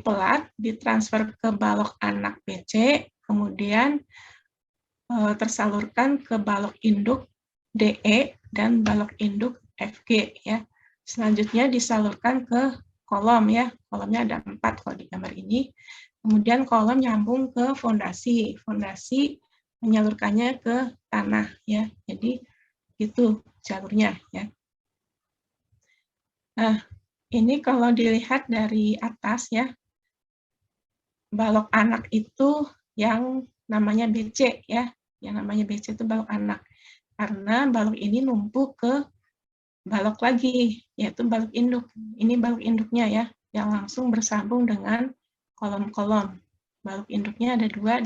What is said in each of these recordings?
pelat ditransfer ke balok anak BC, kemudian tersalurkan ke balok induk DE dan balok induk FG ya. Selanjutnya disalurkan ke kolom ya. Kolomnya ada 4 kalau di gambar ini. Kemudian kolom nyambung ke fondasi. Fondasi menyalurkannya ke tanah ya. Jadi itu jalurnya ya. Nah, ini kalau dilihat dari atas ya, balok anak itu yang namanya BC ya. Yang namanya BC itu balok anak. Karena balok ini numpuk ke balok lagi, yaitu balok induk. Ini balok induknya ya, yang langsung bersambung dengan kolom-kolom. Balok induknya ada 2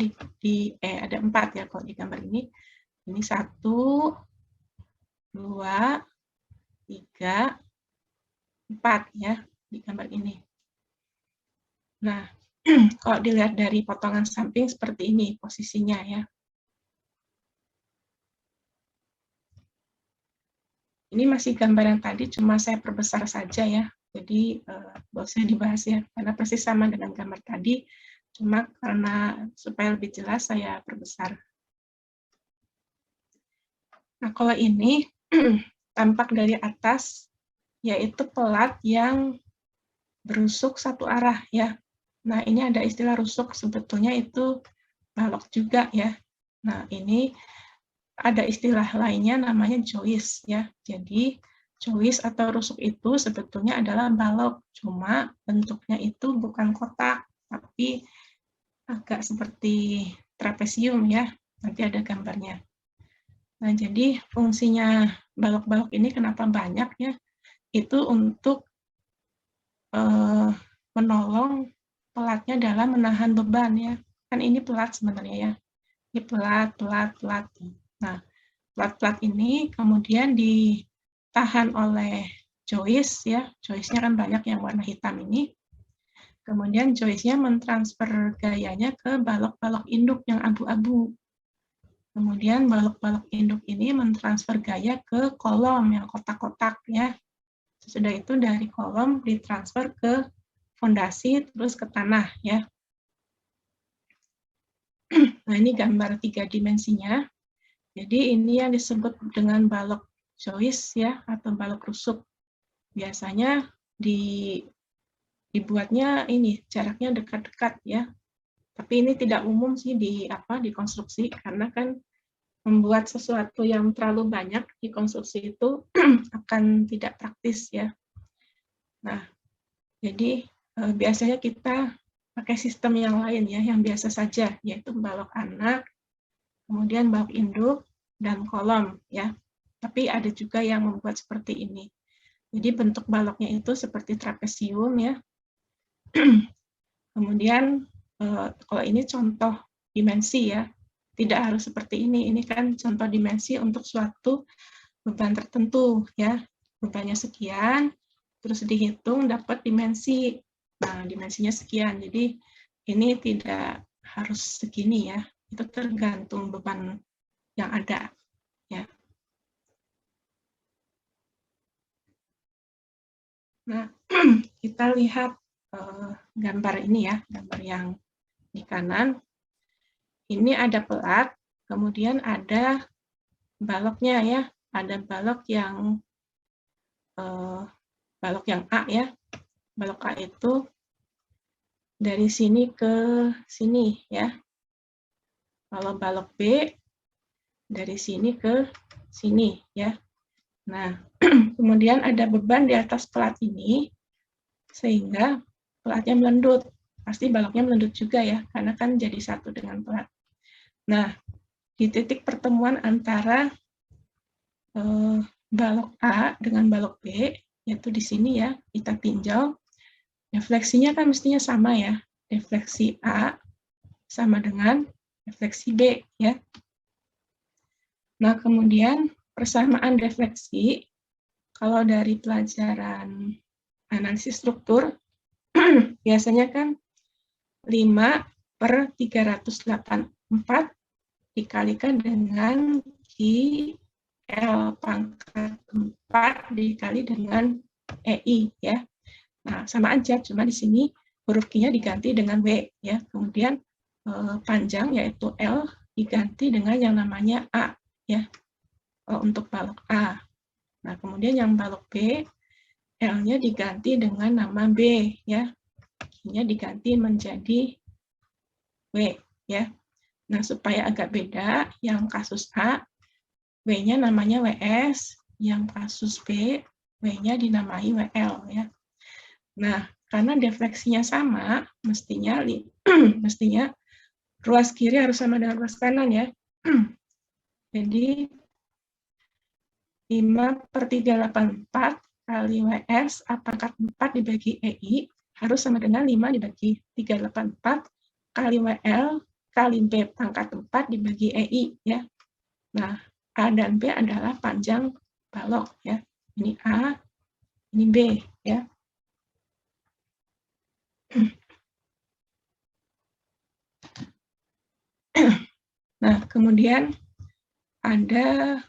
ada 4 ya kalau di gambar ini. Ini 1, 2, 3, 4 ya di gambar ini. Nah, kalau dilihat dari potongan samping seperti ini posisinya ya. Ini masih gambar yang tadi, cuma saya perbesar saja ya. Jadi nggak usah dibahas ya, karena persis sama dengan gambar tadi. Cuma karena supaya lebih jelas saya perbesar. Nah kalau ini tampak dari atas, yaitu pelat yang berusuk satu arah ya. Nah ini ada istilah rusuk, sebetulnya itu balok juga ya. Nah ini ada istilah lainnya namanya joist ya. Jadi joist atau rusuk itu sebetulnya adalah balok, cuma bentuknya itu bukan kotak, tapi agak seperti trapesium ya. Nanti ada gambarnya. Nah, jadi fungsinya balok-balok ini kenapa banyak ya? Itu untuk menolong pelatnya dalam menahan beban ya. Kan ini pelat sebenarnya ya. Ini pelat. Nah, pelat-pelat ini kemudian ditahan oleh joist ya. Joistnya kan banyak yang warna hitam ini. Kemudian joistnya mentransfer gayanya ke balok-balok induk yang abu-abu. Kemudian balok-balok induk ini mentransfer gaya ke kolom yang kotak-kotak ya. Sesudah itu dari kolom ditransfer ke fondasi terus ke tanah ya. Nah ini gambar 3 dimensinya. Jadi ini yang disebut dengan balok joist ya atau balok rusuk. Biasanya dibuatnya ini jaraknya dekat-dekat ya. Tapi ini tidak umum sih di konstruksi karena kan membuat sesuatu yang terlalu banyak di konstruksi itu akan tidak praktis ya. Nah, jadi biasanya kita pakai sistem yang lain ya, yang biasa saja, yaitu balok anak, kemudian balok induk, dan kolom ya. Tapi ada juga yang membuat seperti ini. Jadi bentuk baloknya itu seperti trapesium ya. Kemudian kalau ini contoh dimensi ya, tidak harus seperti ini. Ini kan contoh dimensi untuk suatu beban tertentu ya. Bebannya sekian, terus dihitung dapat dimensi. Nah, dimensinya sekian. Jadi ini tidak harus segini ya. Itu tergantung beban yang ada ya. Nah, kita lihat gambar ini ya, gambar yang di kanan. Ini ada pelat, kemudian ada baloknya ya, ada balok yang A ya. Balok A itu dari sini ke sini ya. Kalau balok B dari sini ke sini ya. Nah, kemudian ada beban di atas pelat ini sehingga pelatnya melendut. Pasti baloknya melendut juga ya, karena kan jadi satu dengan pelat. Nah, di titik pertemuan antara balok A dengan balok B, yaitu di sini ya, kita tinjau, defleksinya kan mestinya sama ya. Defleksi A sama dengan defleksi B ya. Nah, kemudian persamaan defleksi, kalau dari pelajaran analisis struktur, biasanya kan 5/384 dikalikan dengan L pangkat 4 dikali dengan EI ya. Nah, sama aja, cuma di sini huruf Q-nya diganti dengan W, ya. Kemudian panjang yaitu L diganti dengan yang namanya A, ya. Untuk balok A. Nah, kemudian yang balok B, L-nya diganti dengan nama B, ya. Q-nya diganti menjadi W, ya. Nah, supaya agak beda, yang kasus A, W-nya namanya WS, yang kasus B, W-nya dinamai WL, ya. Nah, karena defleksinya sama, mestinya mestinya ruas kiri harus sama dengan ruas kanan, ya. Jadi 5/384 kali WS pangkat 4 dibagi EI harus sama dengan 5 dibagi 384 kali WL kali B pangkat 4 dibagi EI, ya. Nah, A dan B adalah panjang balok, ya. Ini A, ini B, ya. Nah, kemudian ada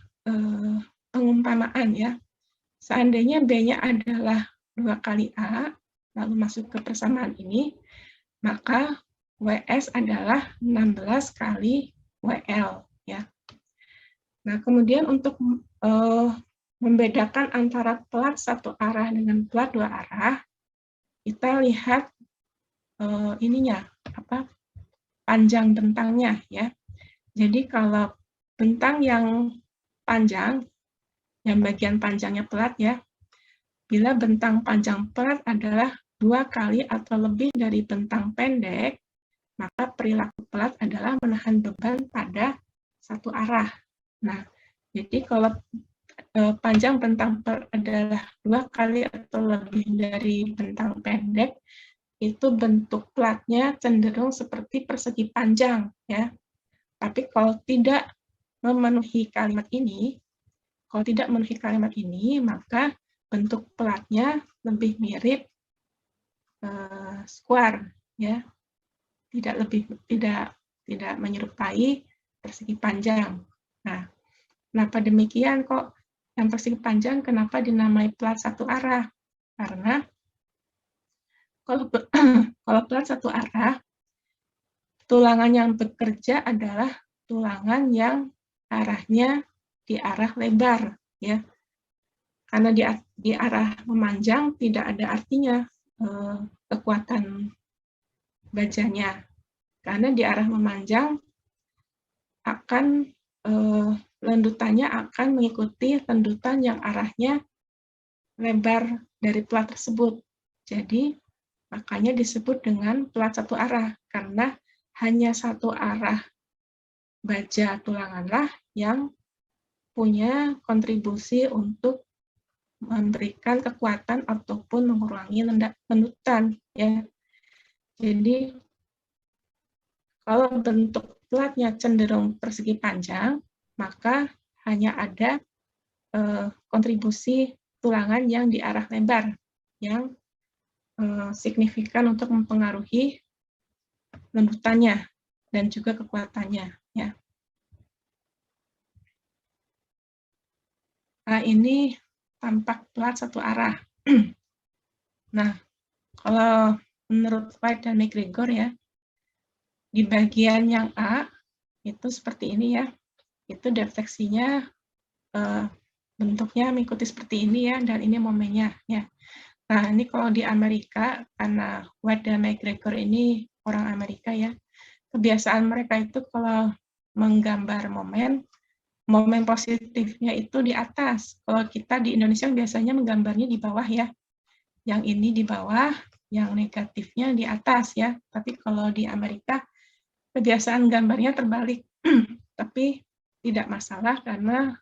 pengumpamaan, ya. Seandainya B-nya adalah 2 kali A, lalu masuk ke persamaan ini, maka WS adalah 16 kali WL, ya. Nah, kemudian untuk membedakan antara plat satu arah dengan plat dua arah, kita lihat ininya, panjang bentangnya, ya. Jadi kalau bentang yang panjang, yang bagian panjangnya plat, ya, bila bentang panjang plat adalah 2 kali atau lebih dari bentang pendek, maka perilaku plat adalah menahan beban pada satu arah. Nah, jadi kalau panjang bentang plat adalah 2 kali atau lebih dari bentang pendek, itu bentuk platnya cenderung seperti persegi panjang, ya. Tapi kalau tidak memenuhi kalimat ini, maka bentuk platnya lebih mirip square, ya. Tidak menyerupai persegi panjang. Nah, kenapa demikian kok yang persegi panjang kenapa dinamai plat satu arah? Karena kalau plat satu arah, tulangan yang bekerja adalah tulangan yang arahnya di arah lebar, ya. Karena di arah memanjang tidak ada artinya kekuatan bajanya. Karena di arah memanjang akan lendutannya akan mengikuti lendutan yang arahnya lebar dari plat tersebut. Jadi makanya disebut dengan plat satu arah, karena hanya satu arah baja tulanganlah yang punya kontribusi untuk memberikan kekuatan ataupun mengurangi lendutan, ya. Jadi kalau bentuk platnya cenderung persegi panjang, maka hanya ada kontribusi tulangan yang di arah lebar yang signifikan untuk mempengaruhi lendutannya dan juga kekuatannya, ya. Nah, ini tampak plat satu arah. Nah, kalau menurut White dan McGregor, ya, di bagian yang A itu seperti ini, ya. Itu defleksinya bentuknya mengikuti seperti ini, ya, dan ini momennya, ya. Nah, ini kalau di Amerika, karena White dan McGregor ini orang Amerika, ya, kebiasaan mereka itu kalau menggambar momen positifnya itu di atas. Kalau kita di Indonesia biasanya menggambarnya di bawah, ya. Yang ini di bawah, yang negatifnya di atas, ya. Tapi kalau di Amerika, kebiasaan gambarnya terbalik. Tapi tidak masalah karena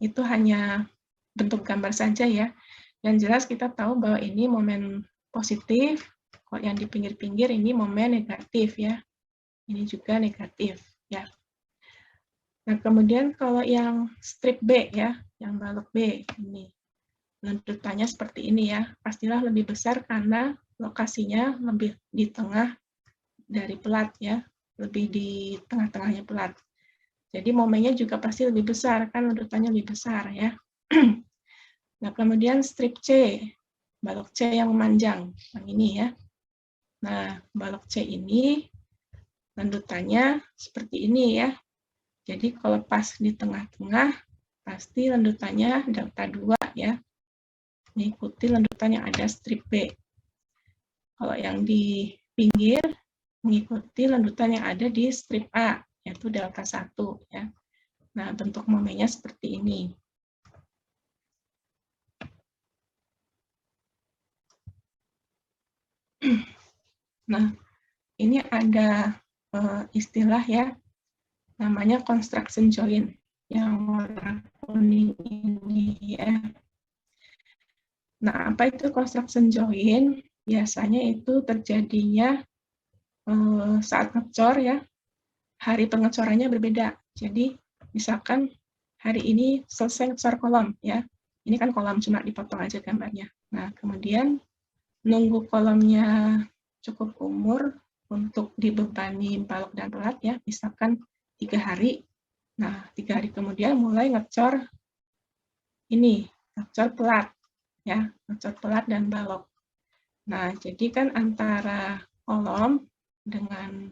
itu hanya bentuk gambar saja, ya. Yang jelas kita tahu bahwa ini momen positif, kok yang di pinggir-pinggir ini momen negatif, ya. Ini juga negatif, ya. Nah, kemudian kalau yang strip B, ya, yang balok B ini, lendutannya seperti ini, ya. Pastilah lebih besar karena lokasinya lebih di tengah dari pelat, ya, lebih di tengah-tengahnya pelat. Jadi momennya juga pasti lebih besar, kan lendutannya lebih besar, ya. Nah, kemudian strip C, balok C yang memanjang, yang ini, ya. Nah, balok C ini landutannya seperti ini ya. Jadi kalau pas di tengah-tengah, pasti landutannya delta 2 ya. Mengikuti landutan yang ada strip B. Kalau yang di pinggir, mengikuti landutan yang ada di strip A, yaitu delta 1 ya. Nah, bentuk momennya seperti ini. Nah, ini ada istilah ya, namanya construction join yang warna kuning ini ya. Nah, apa itu construction join? Biasanya itu terjadinya saat ngecor ya, hari pengecorannya berbeda. Jadi, misalkan hari ini selesai ngecor kolom ya. Ini kan kolom cuma dipotong aja gambarnya. Nah, kemudian nunggu kolomnya cukup umur untuk dibebani balok dan pelat ya, misalkan 3 hari. Nah, 3 hari kemudian mulai ngecor ini, ngecor pelat ya, ngecor pelat dan balok. Nah, jadi kan antara kolom dengan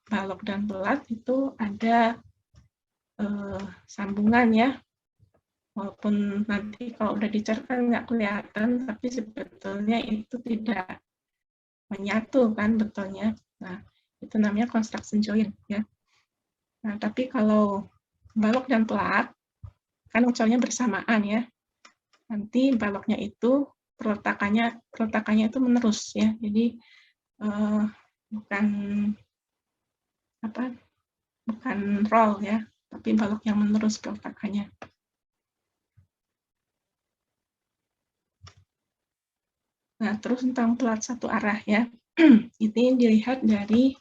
balok dan pelat itu ada sambungan ya. Walaupun nanti kalau udah dicor kan nggak kelihatan, tapi sebetulnya itu tidak menyatu kan betulnya. Nah, itu namanya construction join ya. Nah, tapi kalau balok dan pelat kan ucolnya bersamaan ya. Nanti baloknya itu peletakannya itu menerus ya. Jadi bukan apa? Bukan roll ya, tapi balok yang menerus peletakannya. Nah, terus tentang pelat satu arah ya. Ini dilihat dari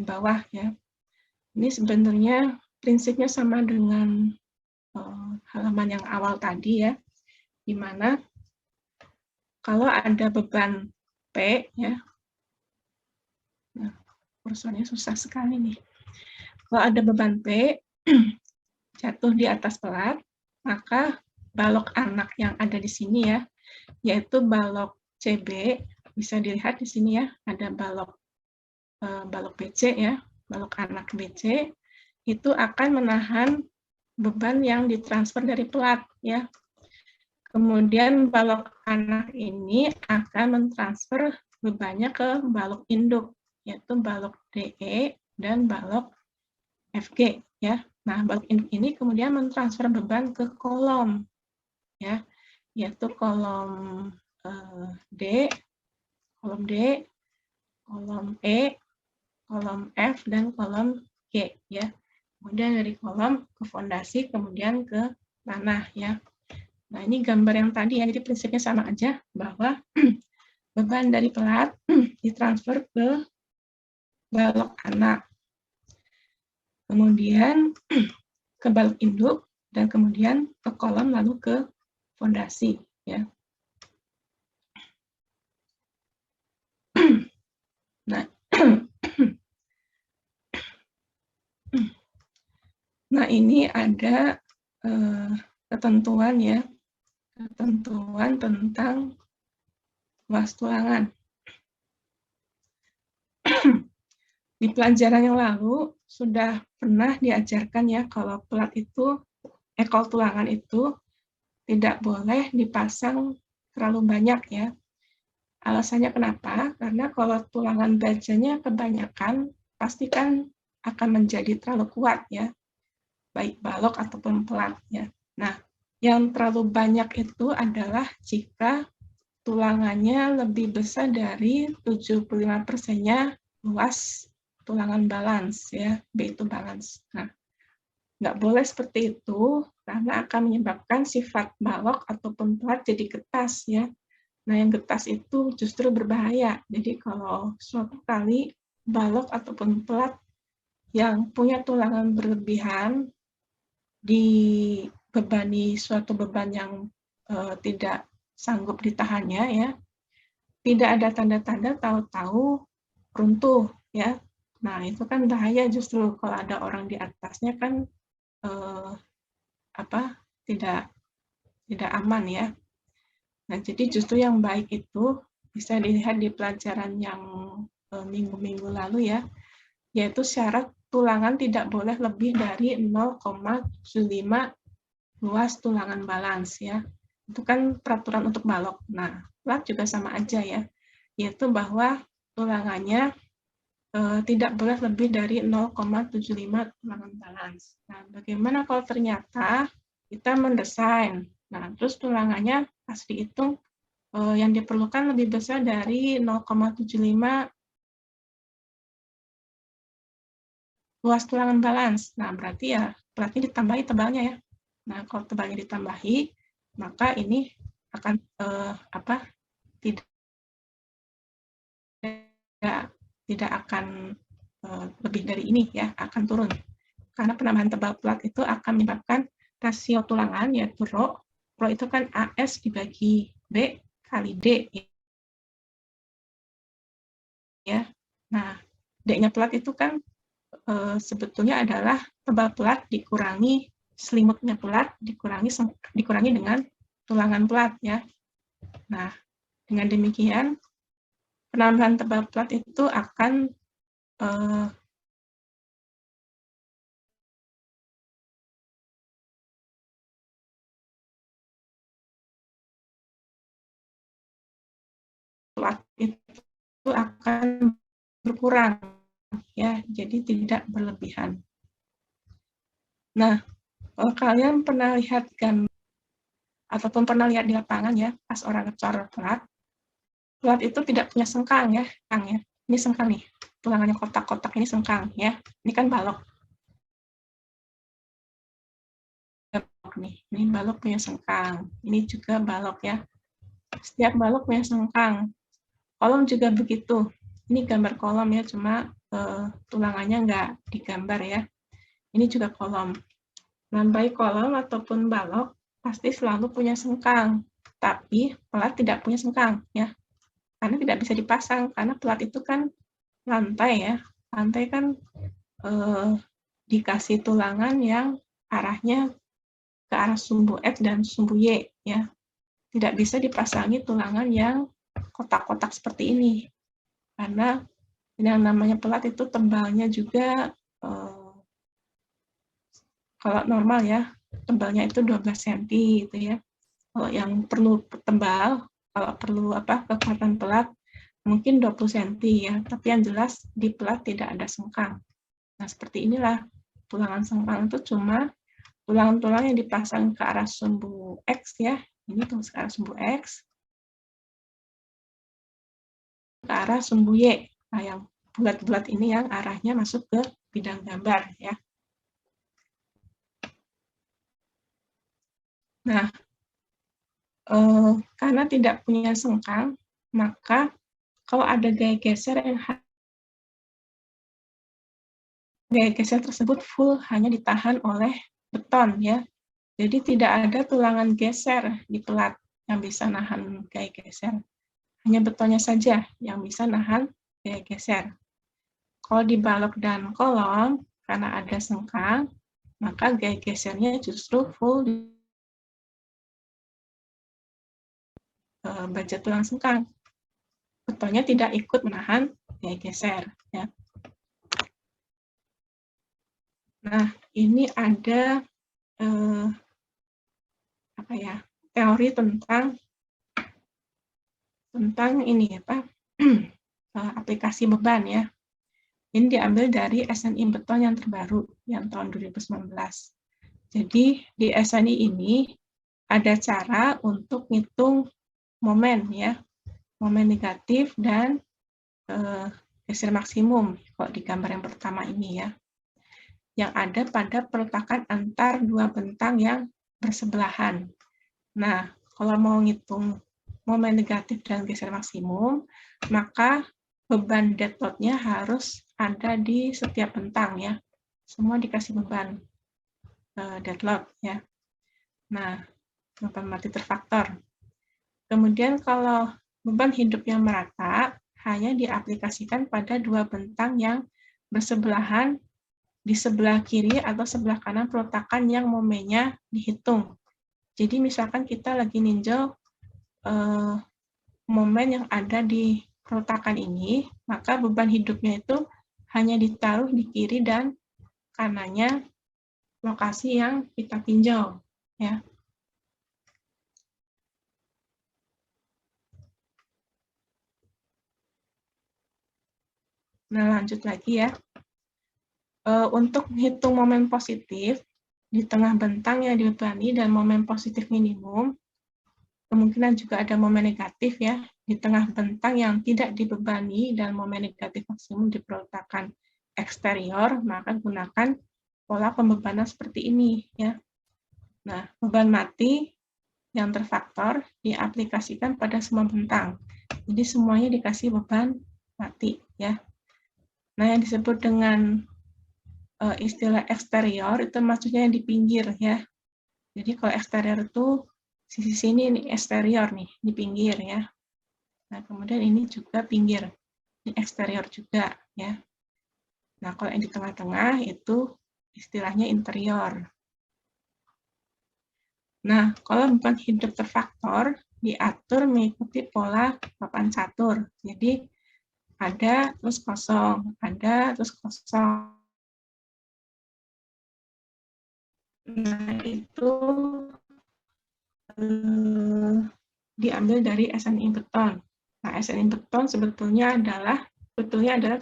bawah ya. Ini sebenarnya prinsipnya sama dengan halaman yang awal tadi ya, di mana kalau ada beban P ya, nah, kursornya susah sekali nih. Kalau ada beban P jatuh di atas pelat, maka balok anak yang ada di sini ya, yaitu balok CB, bisa dilihat di sini ya, ada balok BC ya, balok anak BC, itu akan menahan beban yang ditransfer dari pelat ya. Kemudian balok anak ini akan mentransfer bebannya ke balok induk, yaitu balok DE dan balok FG ya. Nah, balok induk ini kemudian mentransfer beban ke kolom ya, yaitu kolom D, kolom E, kolom F dan kolom G ya. Kemudian dari kolom ke fondasi, kemudian ke tanah ya. Nah, ini gambar yang tadi ya, jadi prinsipnya sama aja, bahwa beban dari pelat ditransfer ke balok anak, kemudian ke balok induk, dan kemudian ke kolom lalu ke fondasi ya. Nah, nah ini ada ketentuan ya, ketentuan tentang luas tulangan. Di pelajaran yang lalu sudah pernah diajarkan ya kalau pelat itu, ekol tulangan itu tidak boleh dipasang terlalu banyak ya. Alasannya kenapa? Karena kalau tulangan bajanya kebanyakan, pasti kan akan menjadi terlalu kuat ya, baik balok ataupun pelat ya. Nah, yang terlalu banyak itu adalah jika tulangannya lebih besar dari 75%-nya luas tulangan balance ya, B itu balance. Nah, nggak boleh seperti itu karena akan menyebabkan sifat balok ataupun pelat jadi getas ya. Nah, yang getas itu justru berbahaya. Jadi kalau suatu kali balok ataupun pelat yang punya tulangan berlebihan dibebani suatu beban yang tidak sanggup ditahannya ya, tidak ada tanda-tanda tahu-tahu runtuh ya. Nah, itu kan bahaya justru kalau ada orang di atasnya kan tidak aman ya. Nah, jadi justru yang baik itu bisa dilihat di pelajaran yang minggu-minggu lalu ya, yaitu syarat tulangan tidak boleh lebih dari 0,75 luas tulangan balans ya. Itu kan peraturan untuk balok. Nah, plat juga sama aja ya, yaitu bahwa tulangannya tidak boleh lebih dari 0,75 tulangan balans. Nah, bagaimana kalau ternyata kita mendesain, nah terus tulangannya pas dihitung yang diperlukan lebih besar dari 0,75 luas tulangan balans. Nah, berarti ya platnya ditambahi tebalnya ya. Nah, kalau tebalnya ditambahi, maka ini akan tidak akan lebih dari ini ya, akan turun. Karena penambahan tebal plat itu akan menyebabkan rasio tulangan, yaitu rho itu kan AS dibagi B kali D ya. Nah, D-nya plat itu kan sebetulnya adalah tebal plat dikurangi selimutnya plat dikurangi dengan tulangan plat ya. Nah, dengan demikian penambahan tebal plat itu akan plat itu akan berkurang ya, jadi tidak berlebihan. Nah, kalau kalian pernah lihat gambar ataupun pernah lihat di lapangan ya, pas orang ngecor plat itu tidak punya sengkang ya, sengkang ya. Ini sengkang nih, tulangannya kotak-kotak ini sengkang ya. Ini kan balok. Nih, ini balok punya sengkang. Ini juga balok ya. Setiap balok punya sengkang. Kolom juga begitu. Ini gambar kolom ya, cuma tulangannya nggak digambar ya. Ini juga kolom. Nah, baik kolom ataupun balok pasti selalu punya sengkang, tapi plat tidak punya sengkang ya, karena tidak bisa dipasang karena plat itu kan lantai ya, lantai kan dikasih tulangan yang arahnya ke arah sumbu X dan sumbu Y ya, tidak bisa dipasangi tulangan yang kotak-kotak seperti ini, karena yang namanya plat itu tebalnya juga kalau normal ya, tebalnya itu 12 cm gitu ya. Kalau yang perlu tebal, kalau perlu kekuatan plat, mungkin 20 cm ya, tapi yang jelas di plat tidak ada sengkang. Nah, seperti inilah tulangan sengkang itu cuma tulangan-tulang yang dipasang ke arah sumbu X ya. Ini tuh ke arah sumbu X, ke arah sumbu Y. Nah, yang bulat-bulat ini yang arahnya masuk ke bidang gambar ya. Nah, karena tidak punya sengkang, maka kalau ada gaya geser tersebut full hanya ditahan oleh beton ya. Jadi tidak ada tulangan geser di plat yang bisa nahan gaya geser. Hanya betonnya saja yang bisa nahan gaya geser. Kalau di balok dan kolom, karena ada sengkang, maka gaya gesernya justru full baja tulang sengkang. Betonnya tidak ikut menahan gaya geser. Ya. Nah, ini ada teori tentang ini aplikasi beban ya. Ini diambil dari SNI Beton yang terbaru yang tahun 2019. Jadi di SNI ini ada cara untuk ngitung momen ya, momen negatif dan geser maksimum kalau di gambar yang pertama ini ya, yang ada pada peletakan antar dua bentang yang bersebelahan. Nah, kalau mau ngitung momen negatif dan geser maksimum, maka beban dead load-nya harus ada di setiap bentang ya. Semua dikasih beban dead load ya. Nah, beban mati terfaktor. Kemudian kalau beban hidup yang merata hanya diaplikasikan pada dua bentang yang bersebelahan di sebelah kiri atau sebelah kanan peletakan yang momennya dihitung. Jadi misalkan kita lagi ninjau momen yang ada di peletakan ini, maka beban hidupnya itu hanya ditaruh di kiri dan kanannya lokasi yang kita tinjau, ya. Nah, lanjut lagi ya. Untuk menghitung momen positif di tengah bentang yang dibebani dan momen positif minimum, kemungkinan juga ada momen negatif ya, di tengah bentang yang tidak dibebani dan momen negatif maksimum di peletakan eksterior, maka gunakan pola pembebanan seperti ini ya. Nah, beban mati yang terfaktor diaplikasikan pada semua bentang. Jadi semuanya dikasih beban mati ya. Nah, yang disebut dengan istilah eksterior itu maksudnya yang di pinggir ya. Jadi kalau eksterior itu sisi sini ini eksterior nih, di pinggir ya. Nah, kemudian ini juga pinggir, di eksterior juga ya. Nah, kalau yang di tengah-tengah itu istilahnya interior. Nah, kalau beban hidup terfaktor diatur mengikuti pola papan catur. Jadi ada terus kosong, ada terus kosong. Nah, itu diambil dari SNI beton. Nah, SNI beton sebetulnya adalah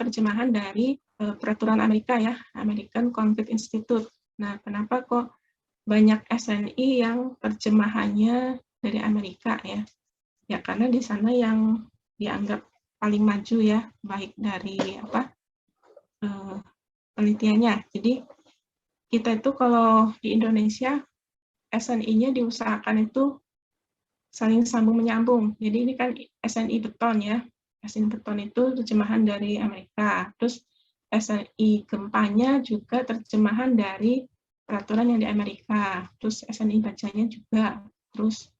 terjemahan dari peraturan Amerika ya, American Concrete Institute. Nah, kenapa kok banyak SNI yang terjemahannya dari Amerika ya? Ya karena di sana yang dianggap paling maju ya, baik dari penelitiannya. Jadi kita itu kalau di Indonesia SNI-nya diusahakan itu saling sambung menyambung. Jadi ini kan SNI beton ya. SNI beton itu terjemahan dari Amerika. Terus SNI gempanya juga terjemahan dari peraturan yang di Amerika. Terus SNI bajanya juga. Terus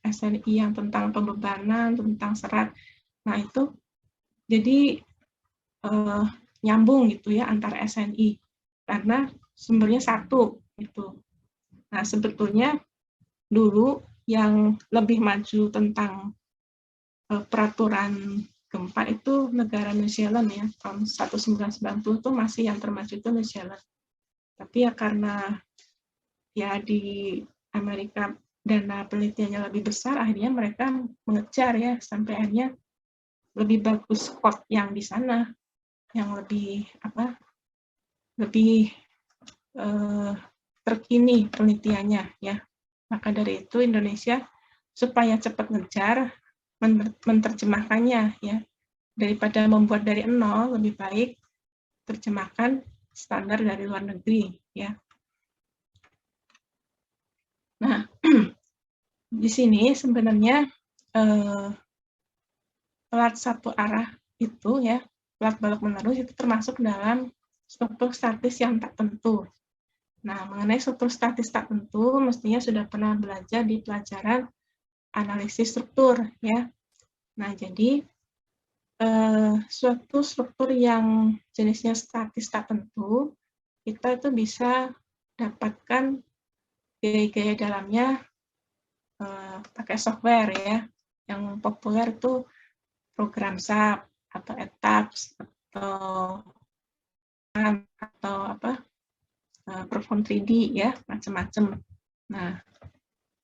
SNI yang tentang pembebanan, tentang serat. Nah itu jadi nyambung gitu ya antara SNI karena sumbernya satu gitu. Nah sebetulnya dulu yang lebih maju tentang peraturan gempa itu negara New Zealand ya, tahun 1990 itu masih yang termaju itu New Zealand. Tapi ya karena ya di Amerika dana penelitiannya lebih besar, akhirnya mereka mengejar ya sampai akhirnya lebih bagus spot yang di sana, yang lebih lebih terkini penelitiannya ya. Maka dari itu Indonesia supaya cepat ngejar menerjemahkannya ya, daripada membuat dari nol, lebih baik terjemahkan standar dari luar negeri ya. Nah di sini sebenarnya pelat satu arah itu ya, pelat balok menerus itu termasuk dalam struktur statis yang tak tentu. Nah, mengenai struktur statis tak tentu, mestinya sudah pernah belajar di pelajaran analisis struktur ya. Nah, jadi suatu struktur yang jenisnya statis tak tentu, kita itu bisa dapatkan gaya-gaya dalamnya pakai software ya. Yang populer itu program SAP atau ETABS atau Perform 3D ya, macam-macam. Nah,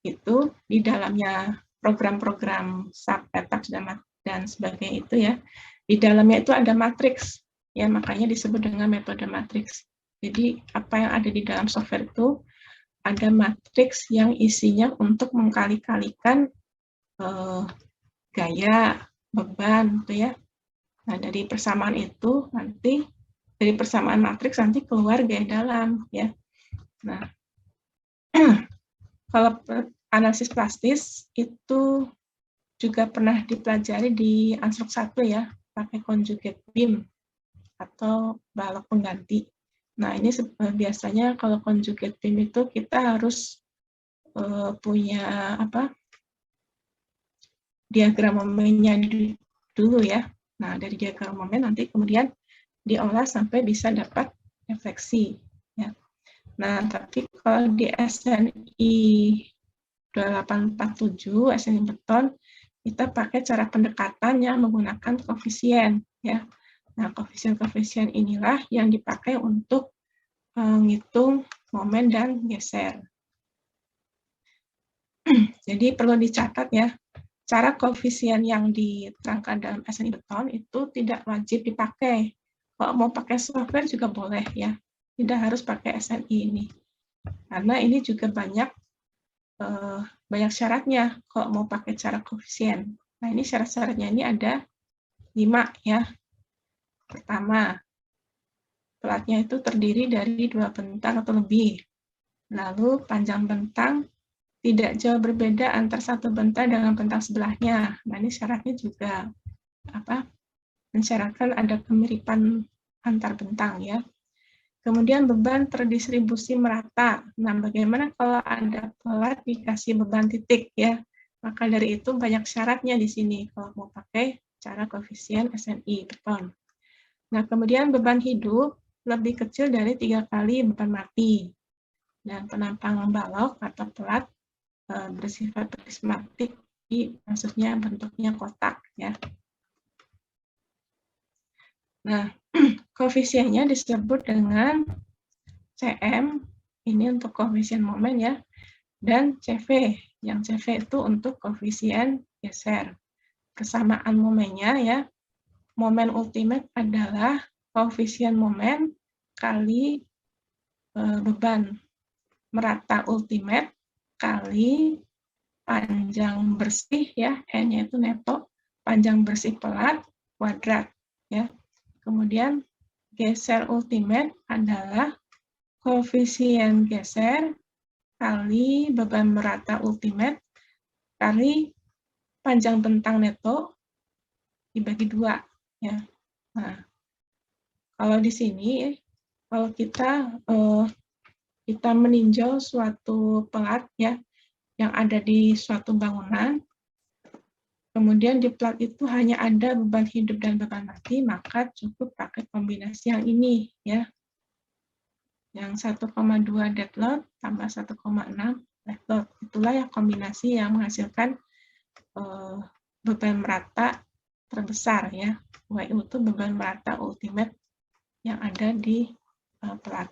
itu di dalamnya program-program SAP, ETABS dan sebagainya itu ya, di dalamnya itu ada matriks ya, makanya disebut dengan metode matriks. Jadi apa yang ada di dalam software itu ada matriks yang isinya untuk mengkali-kalikan gaya, beban gitu ya. Nah, dari persamaan itu nanti dari persamaan matriks nanti keluar gaya dalam ya. Nah, kalau analisis plastis itu juga pernah dipelajari di Ansruk 1 ya, pakai conjugate beam atau balok pengganti. Nah, ini biasanya kalau conjugate beam itu kita harus punya diagram momennya dulu ya. Nah, dari diagram momen nanti kemudian diolah sampai bisa dapat refleksi ya. Nah, tapi kalau di SNI 2847 SNI beton kita pakai cara pendekatan yang menggunakan koefisien, ya. Nah, koefisien-koefisien inilah yang dipakai untuk menghitung momen dan geser. Jadi perlu dicatat ya, cara koefisien yang diterangkan dalam SNI beton itu tidak wajib dipakai. Kalau mau pakai software juga boleh ya, tidak harus pakai SNI ini. Karena ini juga banyak syaratnya kalau mau pakai cara koefisien. Nah, ini syarat-syaratnya ini ada 5 ya. Pertama, pelatnya itu terdiri dari 2 bentang atau lebih. Lalu panjang bentang tidak jauh berbeda antar satu bentang dengan bentang sebelahnya. Nah, ini syaratnya juga mensyaratkan ada kemiripan antar bentang ya. Kemudian beban terdistribusi merata. Nah, bagaimana kalau ada pelat dikasih beban titik ya? Maka dari itu banyak syaratnya di sini kalau mau pakai cara koefisien SNI beton. Nah, kemudian beban hidup lebih kecil dari 3 kali beban mati. Dan penampang balok atau pelat bersifat prismatik, maksudnya bentuknya kotak ya. Nah, koefisiennya disebut dengan Cm, ini untuk koefisien momen ya, dan CV, yang CV itu untuk koefisien geser. Kesamaan momennya ya, momen ultimate adalah koefisien momen kali beban merata ultimate kali panjang bersih ya, N-nya itu neto, panjang bersih pelat kuadrat ya. Kemudian geser ultimate adalah koefisien geser kali beban merata ultimate kali panjang bentang neto dibagi 2 ya. Nah, kalau di sini kalau kita meninjau suatu pelat ya yang ada di suatu bangunan, kemudian di plat itu hanya ada beban hidup dan beban mati, maka cukup pakai kombinasi yang ini ya. Yang 1,2 dead load tambah 1,6 live load. Itulah yang kombinasi yang menghasilkan beban merata terbesar ya. WU itu beban merata ultimate yang ada di pelat.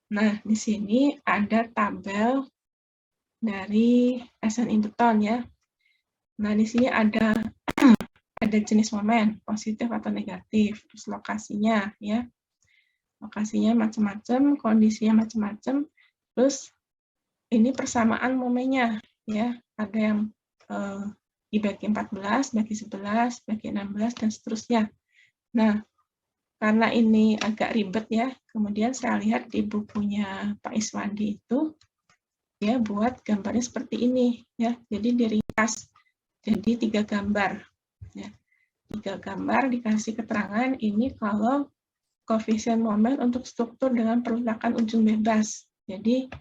Nah, di sini ada tabel dari SNI beton ya. Nah, di sini ada jenis momen, positif atau negatif, terus lokasinya ya. Lokasinya macam-macam, kondisinya macam-macam, terus ini persamaan momennya ya. Ada yang dibagi 14, bagi 11, bagi 16 dan seterusnya. Nah, karena ini agak ribet ya, kemudian saya lihat di bukunya Pak Iswandi itu ya buat gambarnya seperti ini ya. Jadi diringkas jadi 3 gambar ya. 3 gambar dikasih keterangan ini kalau koefisien momen untuk struktur dengan perlunakan ujung bebas. Jadi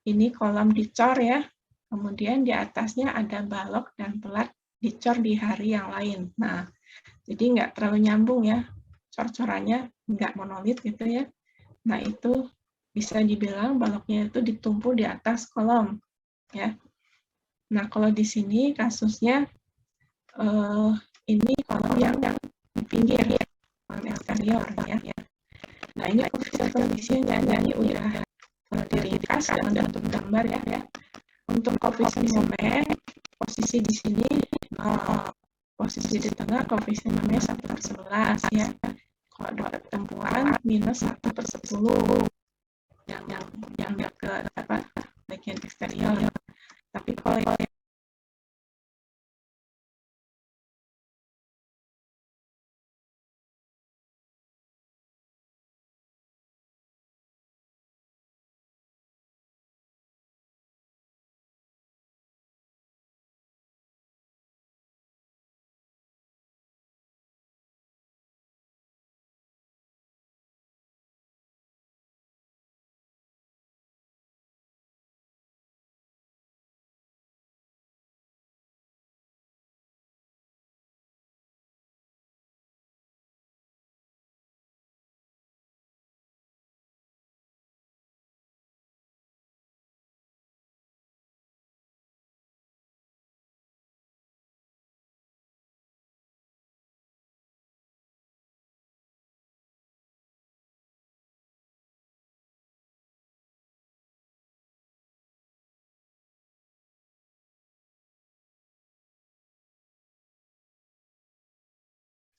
ini kolom dicor ya. Kemudian di atasnya ada balok dan pelat dicor di hari yang lain. Nah, jadi nggak terlalu nyambung ya. Cor-corannya nggak monolit gitu ya. Nah, itu bisa dibilang baloknya itu ditumpu di atas kolom ya. Nah, kalau di sini kasusnya ini kolom yang di pinggir ya, kolom eksterior ya. Nah, ini koefisien-koefisiennya ini udah diringkas dalam bentuk gambar ya. Untuk koefisien momen, posisi di sini posisi di tengah koefisien momennya 1/11 ya. Kalau dapat tempuhan minus 1/10 yang dekat bagian eksterior. Tapi kalau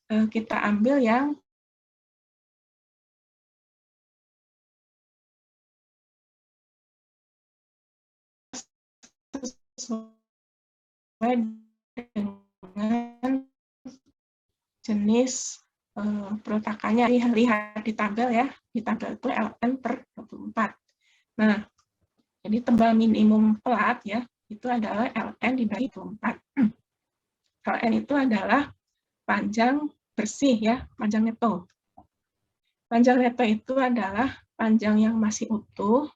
kita ambil yang sesuai dengan jenis peletakannya. Lihat di tabel ya, di tabel itu LN per 24. Nah, jadi tebal minimum pelat ya, itu adalah LN dibagi 24. LN itu adalah panjang bersih ya, panjang neto. Panjang neto itu adalah panjang yang masih utuh,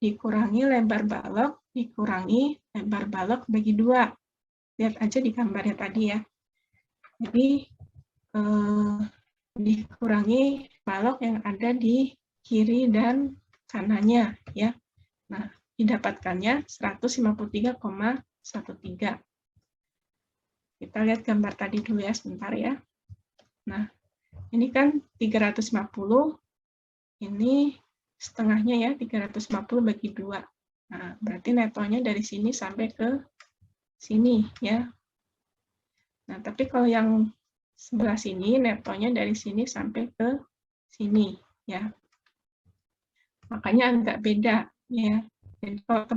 dikurangi lebar balok, dikurangi lebar balok bagi 2. Lihat aja di gambarnya tadi ya. Jadi, dikurangi balok yang ada di kiri dan kanannya ya. Nah, didapatkannya 153,13. Kita lihat gambar tadi dulu ya sebentar ya. Nah, ini kan 350, ini setengahnya ya, 350 bagi 2. Nah, berarti netonya dari sini sampai ke sini ya. Nah, tapi kalau yang sebelah sini, netonya dari sini sampai ke sini ya. Makanya agak beda ya. Jadi kalau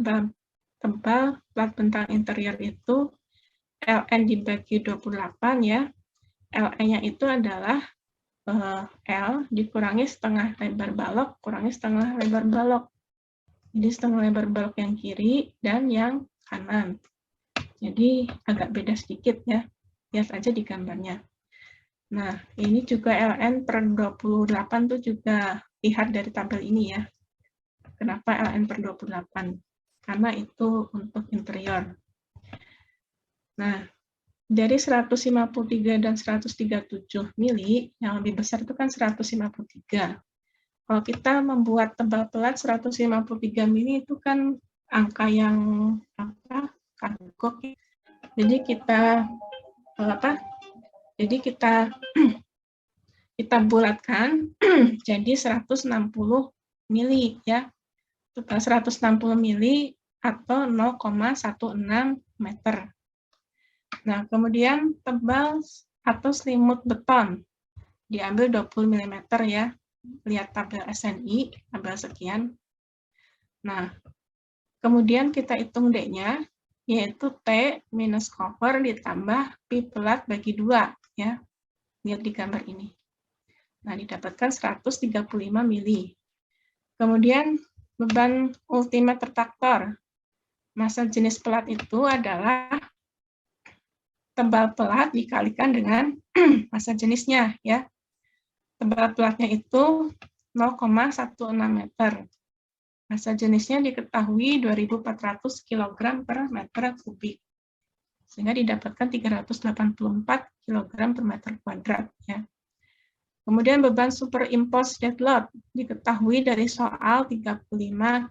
tebal plat bentang interior itu LN dibagi 28 ya. LN-nya itu adalah L dikurangi setengah lebar balok, kurangi setengah lebar balok. Jadi setengah lebar balok yang kiri dan yang kanan. Jadi agak beda sedikit ya. Lihat aja di gambarnya. Nah, ini juga LN per 28 tuh juga lihat dari tabel ini ya. Kenapa LN per 28? Karena itu untuk interior. Nah, dari 153 dan 137 mili, yang lebih besar itu kan 153. Kalau kita membuat tebal pelat 153 mili itu kan angka yang kagok. Jadi kita Jadi kita bulatkan jadi 160 mili ya. 160 mili atau 0,16 meter. Nah, kemudian tebal atau selimut beton diambil 20 mm ya. Lihat tabel SNI, tabel sekian. Nah, kemudian kita hitung D-nya, yaitu T minus cover ditambah pi pelat bagi 2 ya. Lihat di gambar ini. Nah, didapatkan 135 mili. Kemudian beban ultimate retraktor. Massa jenis pelat itu adalah tebal pelat dikalikan dengan massa jenisnya ya. Tebal pelatnya itu 0,16 meter. Massa jenisnya diketahui 2.400 kg per meter kubik. Sehingga didapatkan 384 kg per meter kuadrat ya. Kemudian beban superimposed dead load diketahui dari soal 35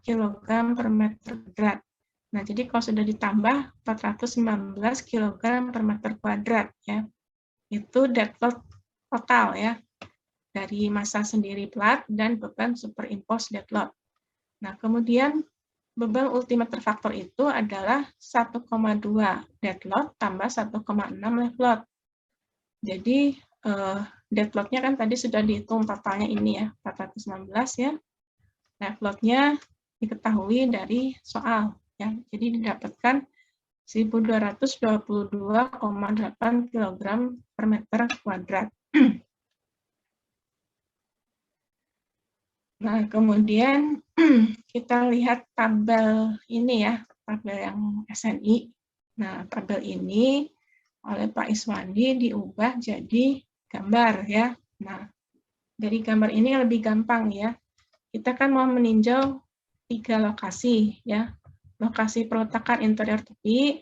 kg per meter kuadrat. Nah, jadi kalau sudah ditambah 419 kg per meter kuadrat ya. Itu dead load total ya. Dari massa sendiri plat dan beban superimposed dead load. Nah, kemudian beban ultimate faktor itu adalah 1,2 dead load tambah 1,6 live load. Jadi, dead load-nya kan tadi sudah dihitung totalnya ini ya, 416 ya. Live load-nya diketahui dari soal ya. Jadi didapatkan 1.222,8 kg per meter kuadrat. Nah, kemudian kita lihat tabel ini ya, tabel yang SNI. Nah, tabel ini oleh Pak Iswandi diubah jadi gambar ya. Nah, dari gambar ini lebih gampang ya. Kita kan mau meninjau 3 lokasi ya. Lokasi peletakan interior tepi,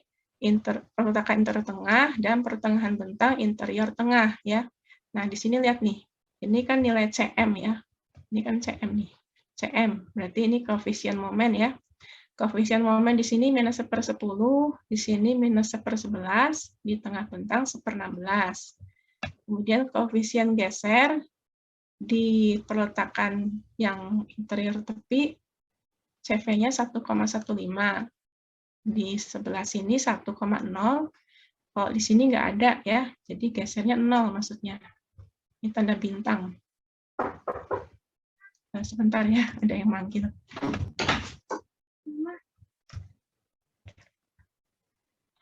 peletakan interior tengah, dan pertengahan bentang interior tengah ya. Nah, di sini lihat nih. Ini kan nilai CM ya. Ini kan CM nih. CM, berarti ini koefisien momen ya. Koefisien momen di sini minus 1/10, di sini minus 1/11, di tengah bentang 1/16. Kemudian koefisien geser di peletakan yang interior tepi, CV-nya 1,15. Di sebelah sini 1,0. Kalau di sini nggak ada ya, jadi gesernya 0 maksudnya. Ini tanda bintang. Nah, sebentar ya, ada yang manggil.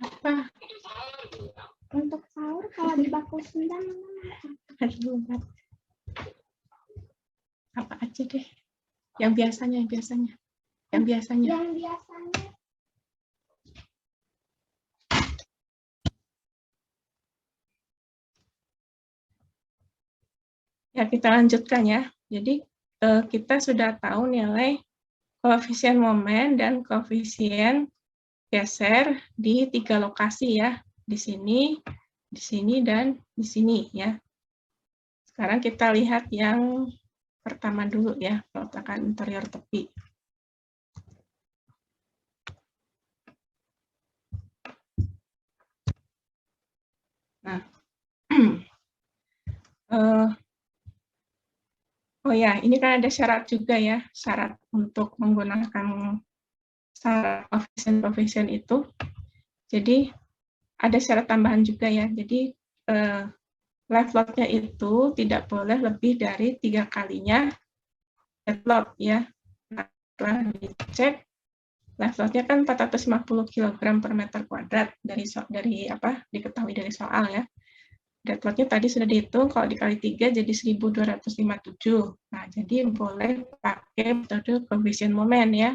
Apa? Untuk sahur kalau di Baku Sunda apa aja deh? Yang biasanya. Ya, kita lanjutkan ya. Jadi kita sudah tahu nilai koefisien momen dan koefisien geser di 3 lokasi ya. Di sini, dan di sini ya. Sekarang kita lihat yang pertama dulu ya, peletakan interior tepi. Nah, oh ya, ini kan ada syarat juga ya, syarat untuk menggunakan syarat koefisien itu. Jadi ada syarat tambahan juga ya. Jadi live load-nya itu tidak boleh lebih dari 3 kalinya dead load ya. Nah, setelah dicek live load-nya kan 450 kg per meter kuadrat dari apa diketahui dari soal ya. Dead load-nya tadi sudah dihitung, kalau dikali 3 jadi 1257. Nah, jadi boleh pakai metode koefisien momen ya.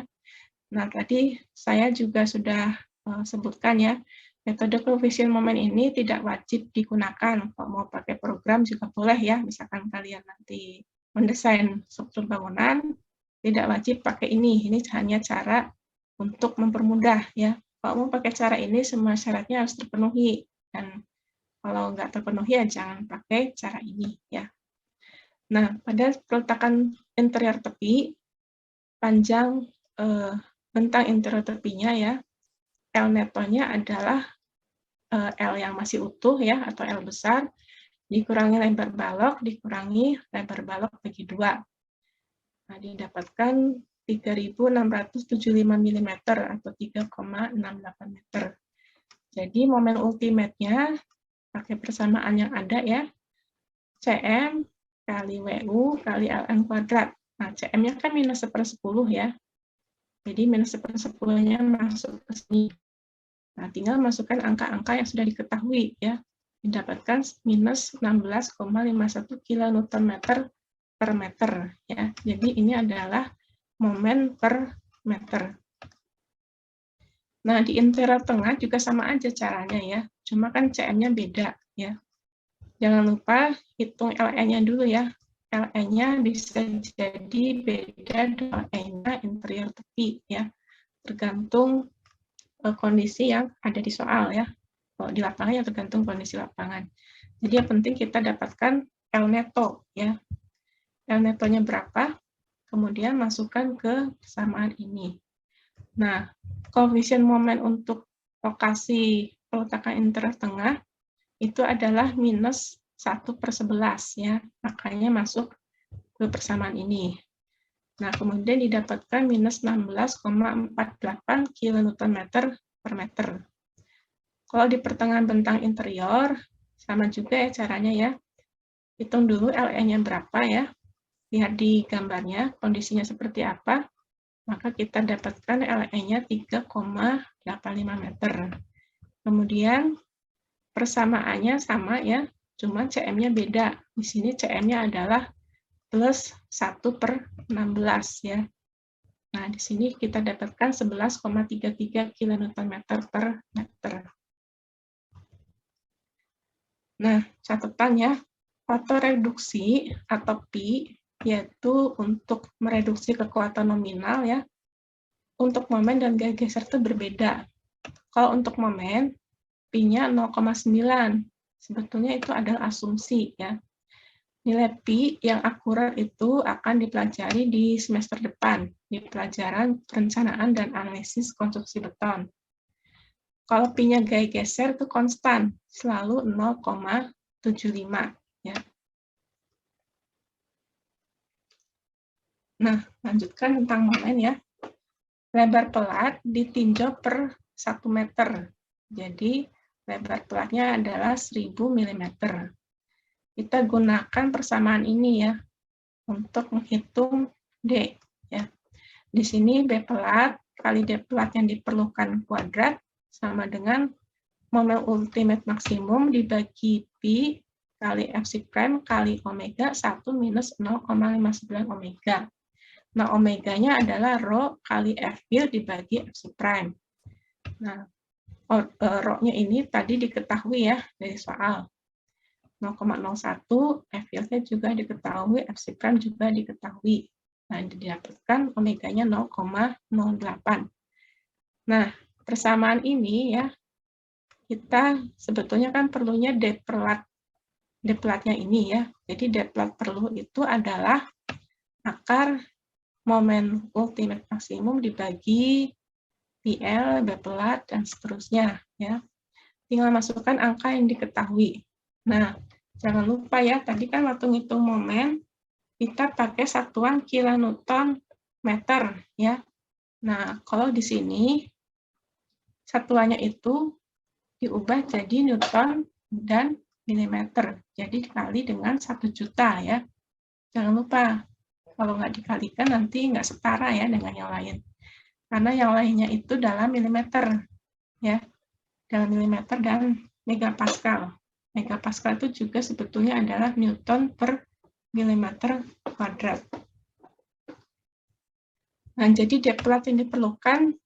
Nah, tadi saya juga sudah sebutkan ya, metode koefisien momen ini tidak wajib digunakan. Kalau mau pakai program juga boleh ya, misalkan kalian nanti mendesain struktur bangunan, tidak wajib pakai ini. Ini hanya cara untuk mempermudah ya. Kalau mau pakai cara ini, semua syaratnya harus terpenuhi. Dan kalau nggak terpenuhi ya jangan pakai cara ini ya. Nah, pada peletakan interior tepi, panjang bentang interior tepinya ya, L netonya adalah L yang masih utuh ya, atau L besar, dikurangi lebar balok, dikurangi lebar balok bagi 2. Nah, didapatkan 3.675 mm atau 3,68 meter. Jadi momen ultimate-nya pakai persamaan yang ada ya, Cm kali WU kali Ln kuadrat. Nah, Cm-nya kan minus 1/10 ya. Jadi minus 1/10-nya masuk ke sini. Nah, tinggal masukkan angka-angka yang sudah diketahui ya. Didapatkan minus 16,51 kN per meter ya. Jadi ini adalah momen per meter. Nah, di interior tengah juga sama aja caranya ya. Cuma kan Cm-nya beda ya. Jangan lupa hitung Ln-nya dulu ya. Ln-nya bisa jadi beda dengan Ln-nya interior tepi ya. Tergantung kondisi yang ada di soal ya. Kalau di lapangan ya tergantung kondisi lapangan. Jadi yang penting kita dapatkan L neto ya. L netonya berapa? Kemudian masukkan ke persamaan ini. Nah, koefisien momen untuk lokasi peletakan interior tengah itu adalah minus 1/11 ya. Makanya masuk ke persamaan ini. Nah, kemudian didapatkan minus 16,48 kN per meter. Kalau di pertengahan bentang interior, sama juga ya caranya ya. Hitung dulu Ln-nya berapa ya. Lihat di gambarnya, kondisinya seperti apa. Maka kita dapatkan Ln-nya 3,85 meter. Kemudian persamaannya sama ya, cuma Cm-nya beda. Di sini Cm-nya adalah plus 1/16 ya. Nah, di sini kita dapatkan 11,33 kN per meter. Nah, catatan ya, faktor reduksi atau Pi, yaitu untuk mereduksi kekuatan nominal ya, untuk momen dan gaya geser itu berbeda. Kalau untuk momen, Pi-nya 0,9. Sebetulnya itu adalah asumsi ya. Nilai Pi yang akurat itu akan dipelajari di semester depan, di pelajaran perencanaan dan analisis konstruksi beton. Kalau Pi-nya gaya geser itu konstan, selalu 0,75. Ya. Nah, lanjutkan tentang momen ya. Lebar pelat ditinjau per 1 meter. Jadi, lebar pelatnya adalah 1000 mm. kita gunakan persamaan ini ya untuk menghitung D ya. Di sini B pelat kali D pelat yang diperlukan kuadrat sama dengan momen ultimate maksimum dibagi pi kali Fc prime kali omega 1 minus 0,59 omega. Nah, omeganya adalah rho kali F field dibagi Fc prime. Nah, rho-nya ini tadi diketahui ya dari soal. 0,01, F field-nya juga diketahui, Fc prime juga diketahui. Nah, didapatkan omeganya 0,08. Nah, persamaan ini ya, kita sebetulnya kan perlunya D pelatnya ini ya. Jadi D pelat perlu itu adalah akar momen ultimate maksimum dibagi PL, B pelat, dan seterusnya ya. Tinggal masukkan angka yang diketahui. Nah, jangan lupa ya, tadi kan waktu ngitung momen, kita pakai satuan kilonewton meter ya. Nah, kalau di sini satuannya itu diubah jadi newton dan milimeter. Jadi dikali dengan 1 juta ya. Jangan lupa, kalau nggak dikalikan nanti nggak setara ya dengan yang lain. Karena yang lainnya itu dalam milimeter ya. Dalam milimeter dan megapascal. Megapascal itu juga sebetulnya adalah newton per milimeter kuadrat. Nah, jadi D pelat yang diperlukan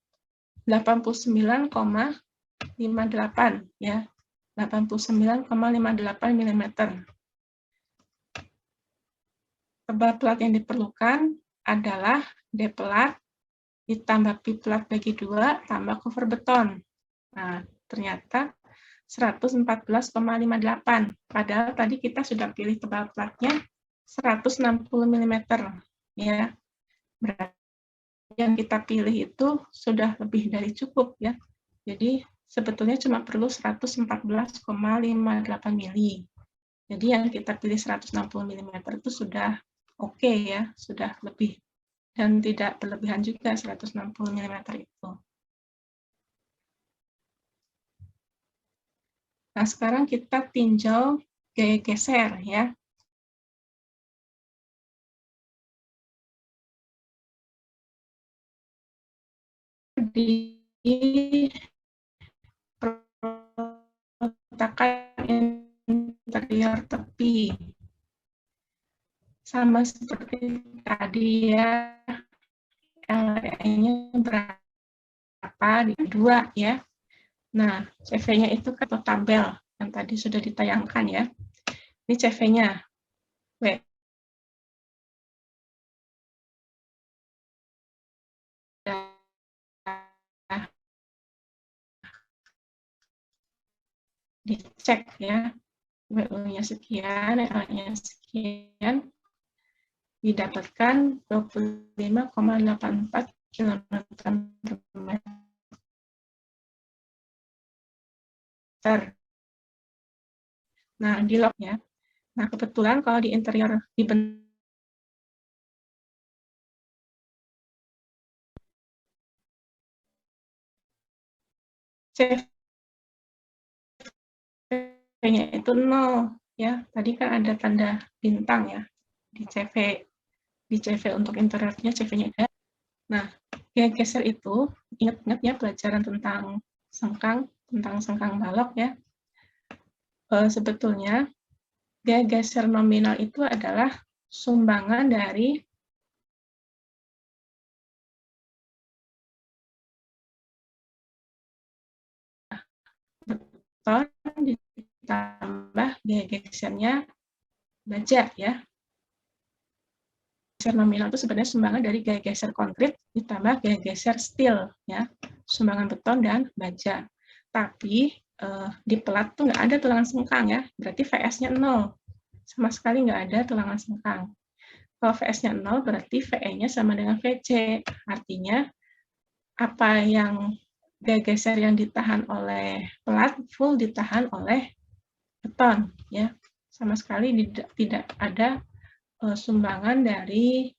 89,58 ya. 89,58 mm. Tebal pelat yang diperlukan adalah D pelat ditambah pi pelat bagi 2 tambah cover beton. Nah, ternyata 114,58. Padahal tadi kita sudah pilih tebal pelatnya 160 mm ya. Berarti yang kita pilih itu sudah lebih dari cukup ya. Jadi sebetulnya cuma perlu 114,58 mili. Jadi yang kita pilih 160 mm itu sudah oke ya, sudah lebih dan tidak berlebihan juga 160 mm itu. Nah, sekarang kita tinjau gaya geser ya. Di peletakan interior tepi. Sama seperti tadi ya, LE-nya berapa di 2 ya. Nah, CV-nya itu kan tabel yang tadi sudah ditayangkan ya. Ini CV-nya. W. Dicek ya. WU-nya sekian, L-nya sekian. Didapatkan 25,84 km per meter. Nah, di log ya. Nah, kebetulan kalau di interior dibentuk CV-nya itu 0 ya. Tadi kan ada tanda bintang ya di CV. Di CV untuk interiornya CV-nya ada. Nah, gaya geser itu ingat-ingat ya pelajaran tentang sengkang balok ya. Sebetulnya gaya geser nominal itu adalah sumbangan dari beton ditambah gaya gesernya baja ya. Geser nominal itu sebenarnya sumbangan dari gaya geser konkrit ditambah gaya geser steel ya, sumbangan beton dan baja. Tapi di pelat tuh nggak ada tulangan sengkang ya, berarti VS-nya 0. Sama sekali nggak ada tulangan sengkang. Kalau VS-nya 0 berarti VE-nya sama dengan VC. Artinya apa yang gaya geser yang ditahan oleh pelat full ditahan oleh beton ya. Sama sekali tidak ada sumbangan dari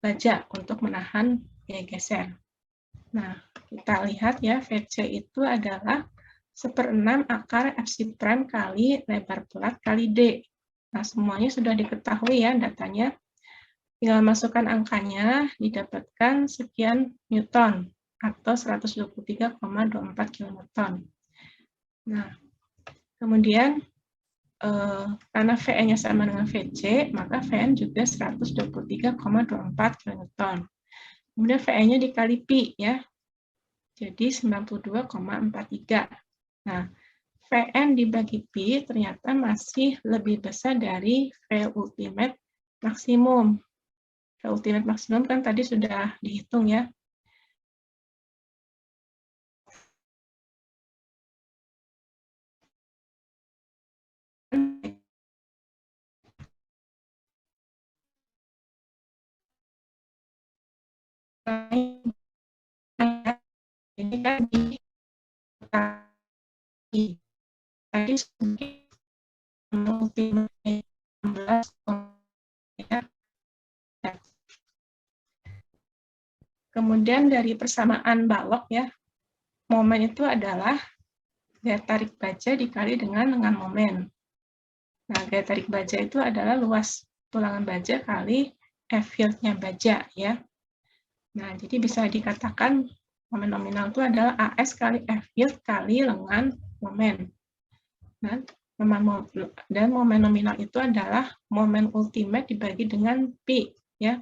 baja untuk menahan gaya geser. Nah, kita lihat ya, VC itu adalah 1/6 akar Fc prime kali lebar pelat kali D. Nah, semuanya sudah diketahui ya datanya. Tinggal masukkan angkanya, didapatkan sekian Newton atau 123,24 kN. Nah, kemudian karena VN-nya sama dengan VC, maka VN juga 123,24 kN. Kemudian VN-nya dikali Pi ya, jadi 92,43. Nah, VN dibagi Pi ternyata masih lebih besar dari V ultimate maksimum. V ultimate maksimum kan tadi sudah dihitung ya. Ini kan di tadi ultimate 16 ya. Kemudian dari persamaan balok ya, momen itu adalah gaya tarik baja dikali dengan momen. Nah, gaya tarik baja itu adalah luas tulangan baja kali F-field-nya baja ya. Nah, jadi bisa dikatakan momen nominal itu adalah AS kali F-field kali lengan momen. Nah, dan momen nominal itu adalah momen ultimate dibagi dengan P ya.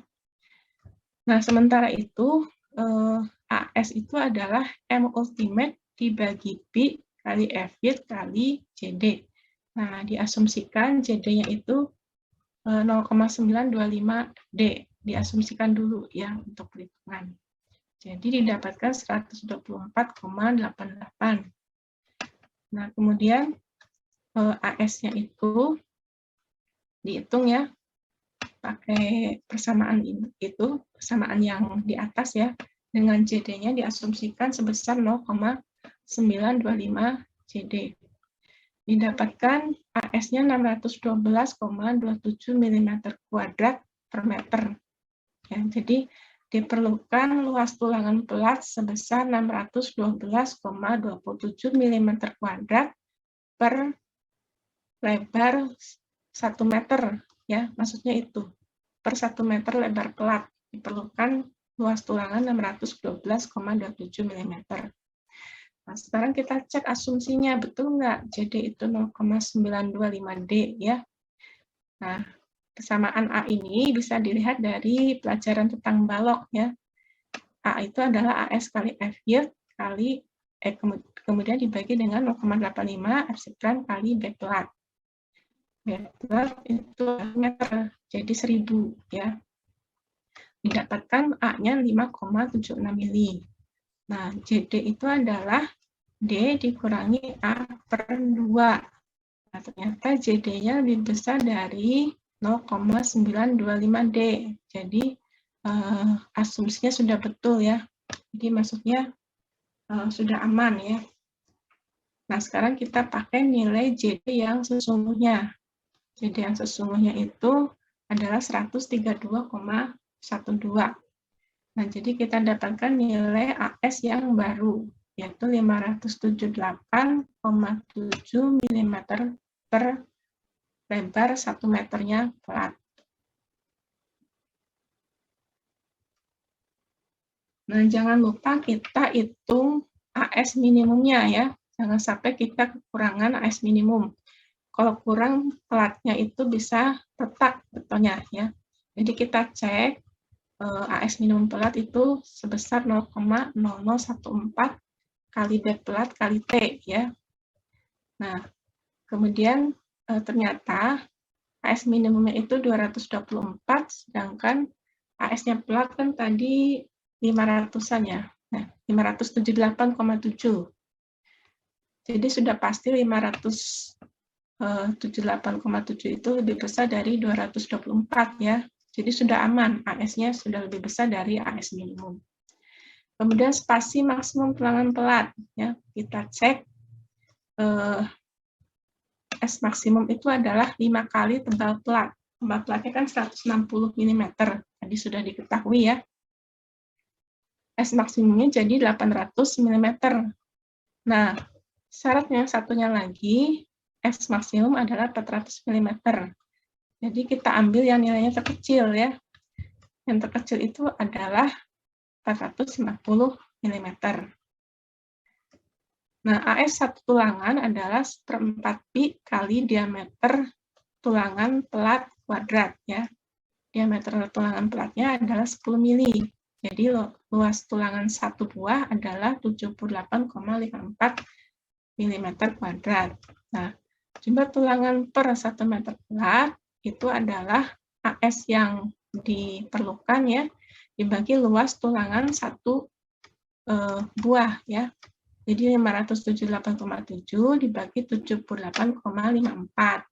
Nah, sementara itu AS itu adalah M ultimate dibagi P kali F-field kali JD. Nah, diasumsikan JD-nya itu 0,925D. Diasumsikan dulu ya untuk perhitungan. Jadi didapatkan 124,88. Nah, kemudian AS-nya itu dihitung ya pakai persamaan itu, persamaan yang di atas ya, dengan JD-nya diasumsikan sebesar 0,925 JD. Didapatkan AS-nya 612,27 mm² per meter. Ya, jadi diperlukan luas tulangan pelat sebesar 612,27 mm² per lebar 1 meter. Ya, maksudnya itu. Per 1 meter lebar pelat diperlukan luas tulangan 612,27 mm. Nah, sekarang kita cek asumsinya, betul nggak JD itu 0,925D ya. Nah, kesamaan A ini bisa dilihat dari pelajaran tentang balok ya. A itu adalah AS kali F-yield kali kemudian dibagi dengan 0,85 epsilon kali B plat. B plat itu meter, jadi 1000 ya. Didapatkan A-nya 5,76 mili. Nah, JD itu adalah D dikurangi A per 2. Nah, ternyata JD-nya lebih besar dari 0,925D. Jadi, asumsinya sudah betul ya. Jadi, maksudnya sudah aman ya. Nah, sekarang kita pakai nilai JD yang sesungguhnya. JD yang sesungguhnya itu adalah 132,12. Nah, jadi kita dapatkan nilai AS yang baru, yaitu 578,7 mm per lebar 1 meternya pelat. Nah, jangan lupa kita hitung AS minimumnya ya. Jangan sampai kita kekurangan AS minimum. Kalau kurang, pelatnya itu bisa retak betulnya ya. Jadi kita cek AS minimum pelat itu sebesar 0,0014 kali B pelat kali T ya. Nah, kemudian ternyata AS minimumnya itu 224, sedangkan AS-nya pelat kan tadi 500-an ya. Nah, 578,7. Jadi sudah pasti 578,7 itu lebih besar dari 224 ya. Jadi sudah aman, AS-nya sudah lebih besar dari AS minimum. Kemudian spasi maksimum tulangan pelat ya. Kita cek S maksimum itu adalah 5 kali tebal pelat. Tebal pelatnya kan 160 mm. Tadi sudah diketahui ya. S maksimumnya jadi 800 mm. Nah, syaratnya satunya lagi, S maksimum adalah 400 mm. Jadi kita ambil yang nilainya terkecil ya. Yang terkecil itu adalah 450 mm. Nah, AS satu tulangan adalah 1/4 pi kali diameter tulangan pelat kuadrat ya. Diameter tulangan pelatnya adalah 10 mili. Jadi luas tulangan satu buah adalah 78,54 mm kuadrat. Nah, jumlah tulangan per 1 meter pelat itu adalah AS yang diperlukan ya, dibagi luas tulangan satu buah ya. Jadi 578,7 dibagi 78,54.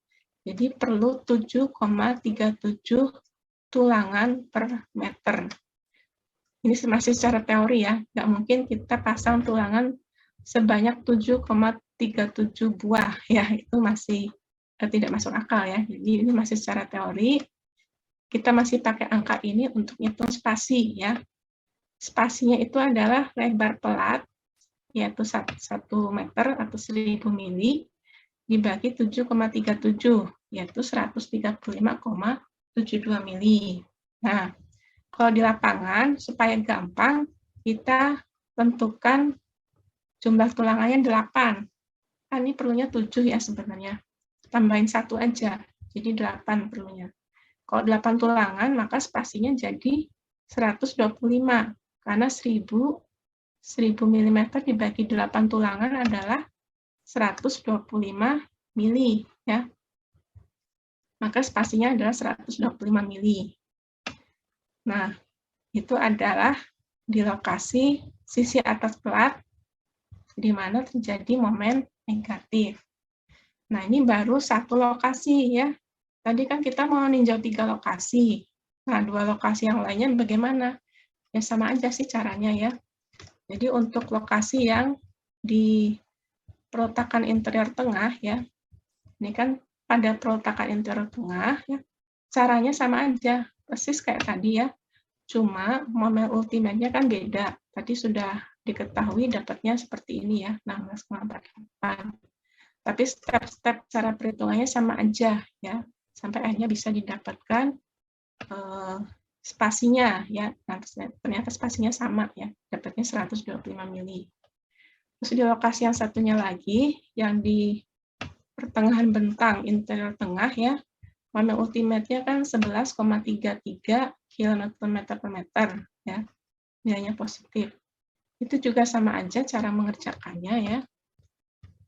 Jadi perlu 7,37 tulangan per meter. Ini masih secara teori ya, nggak mungkin kita pasang tulangan sebanyak 7,37 buah ya, itu masih tidak masuk akal ya. Jadi ini masih secara teori. Kita masih pakai angka ini untuk hitung spasi ya. Spasinya itu adalah lebar pelat, yaitu 1 meter atau 1000 mili, dibagi 7,37, yaitu 135,72 mili. Nah, kalau di lapangan, supaya gampang, kita tentukan jumlah tulangannya 8. Kan ini perlunya 7 ya sebenarnya. Tambahin 1 aja, jadi 8 perlunya. Kalau 8 tulangan, maka spasinya jadi 125, karena 1000 mm dibagi 8 tulangan adalah 125 mili ya. Maka spasinya adalah 125 mili. Nah, itu adalah di lokasi sisi atas pelat di mana terjadi momen negatif. Nah, ini baru satu lokasi ya. Tadi kan kita mau ninjau 3 lokasi. Nah, 2 lokasi yang lainnya bagaimana? Ya sama aja sih caranya ya. Jadi untuk lokasi yang di peletakan interior tengah ya, ini kan pada peletakan interior tengah ya, caranya sama aja, persis kayak tadi ya, cuma momen ultimate-nya kan beda. Tadi sudah diketahui dapatnya seperti ini ya, 16,48. Tapi step-step cara perhitungannya sama aja ya, sampai akhirnya bisa didapatkan spasinya ya. Nah, ternyata spasinya sama ya, dapatnya 125 mili. Terus di lokasi yang satunya lagi, yang di pertengahan bentang interior tengah ya, momen ultimate-nya kan 11,33 km per meter ya, nilainya positif. Itu juga sama aja cara mengerjakannya ya.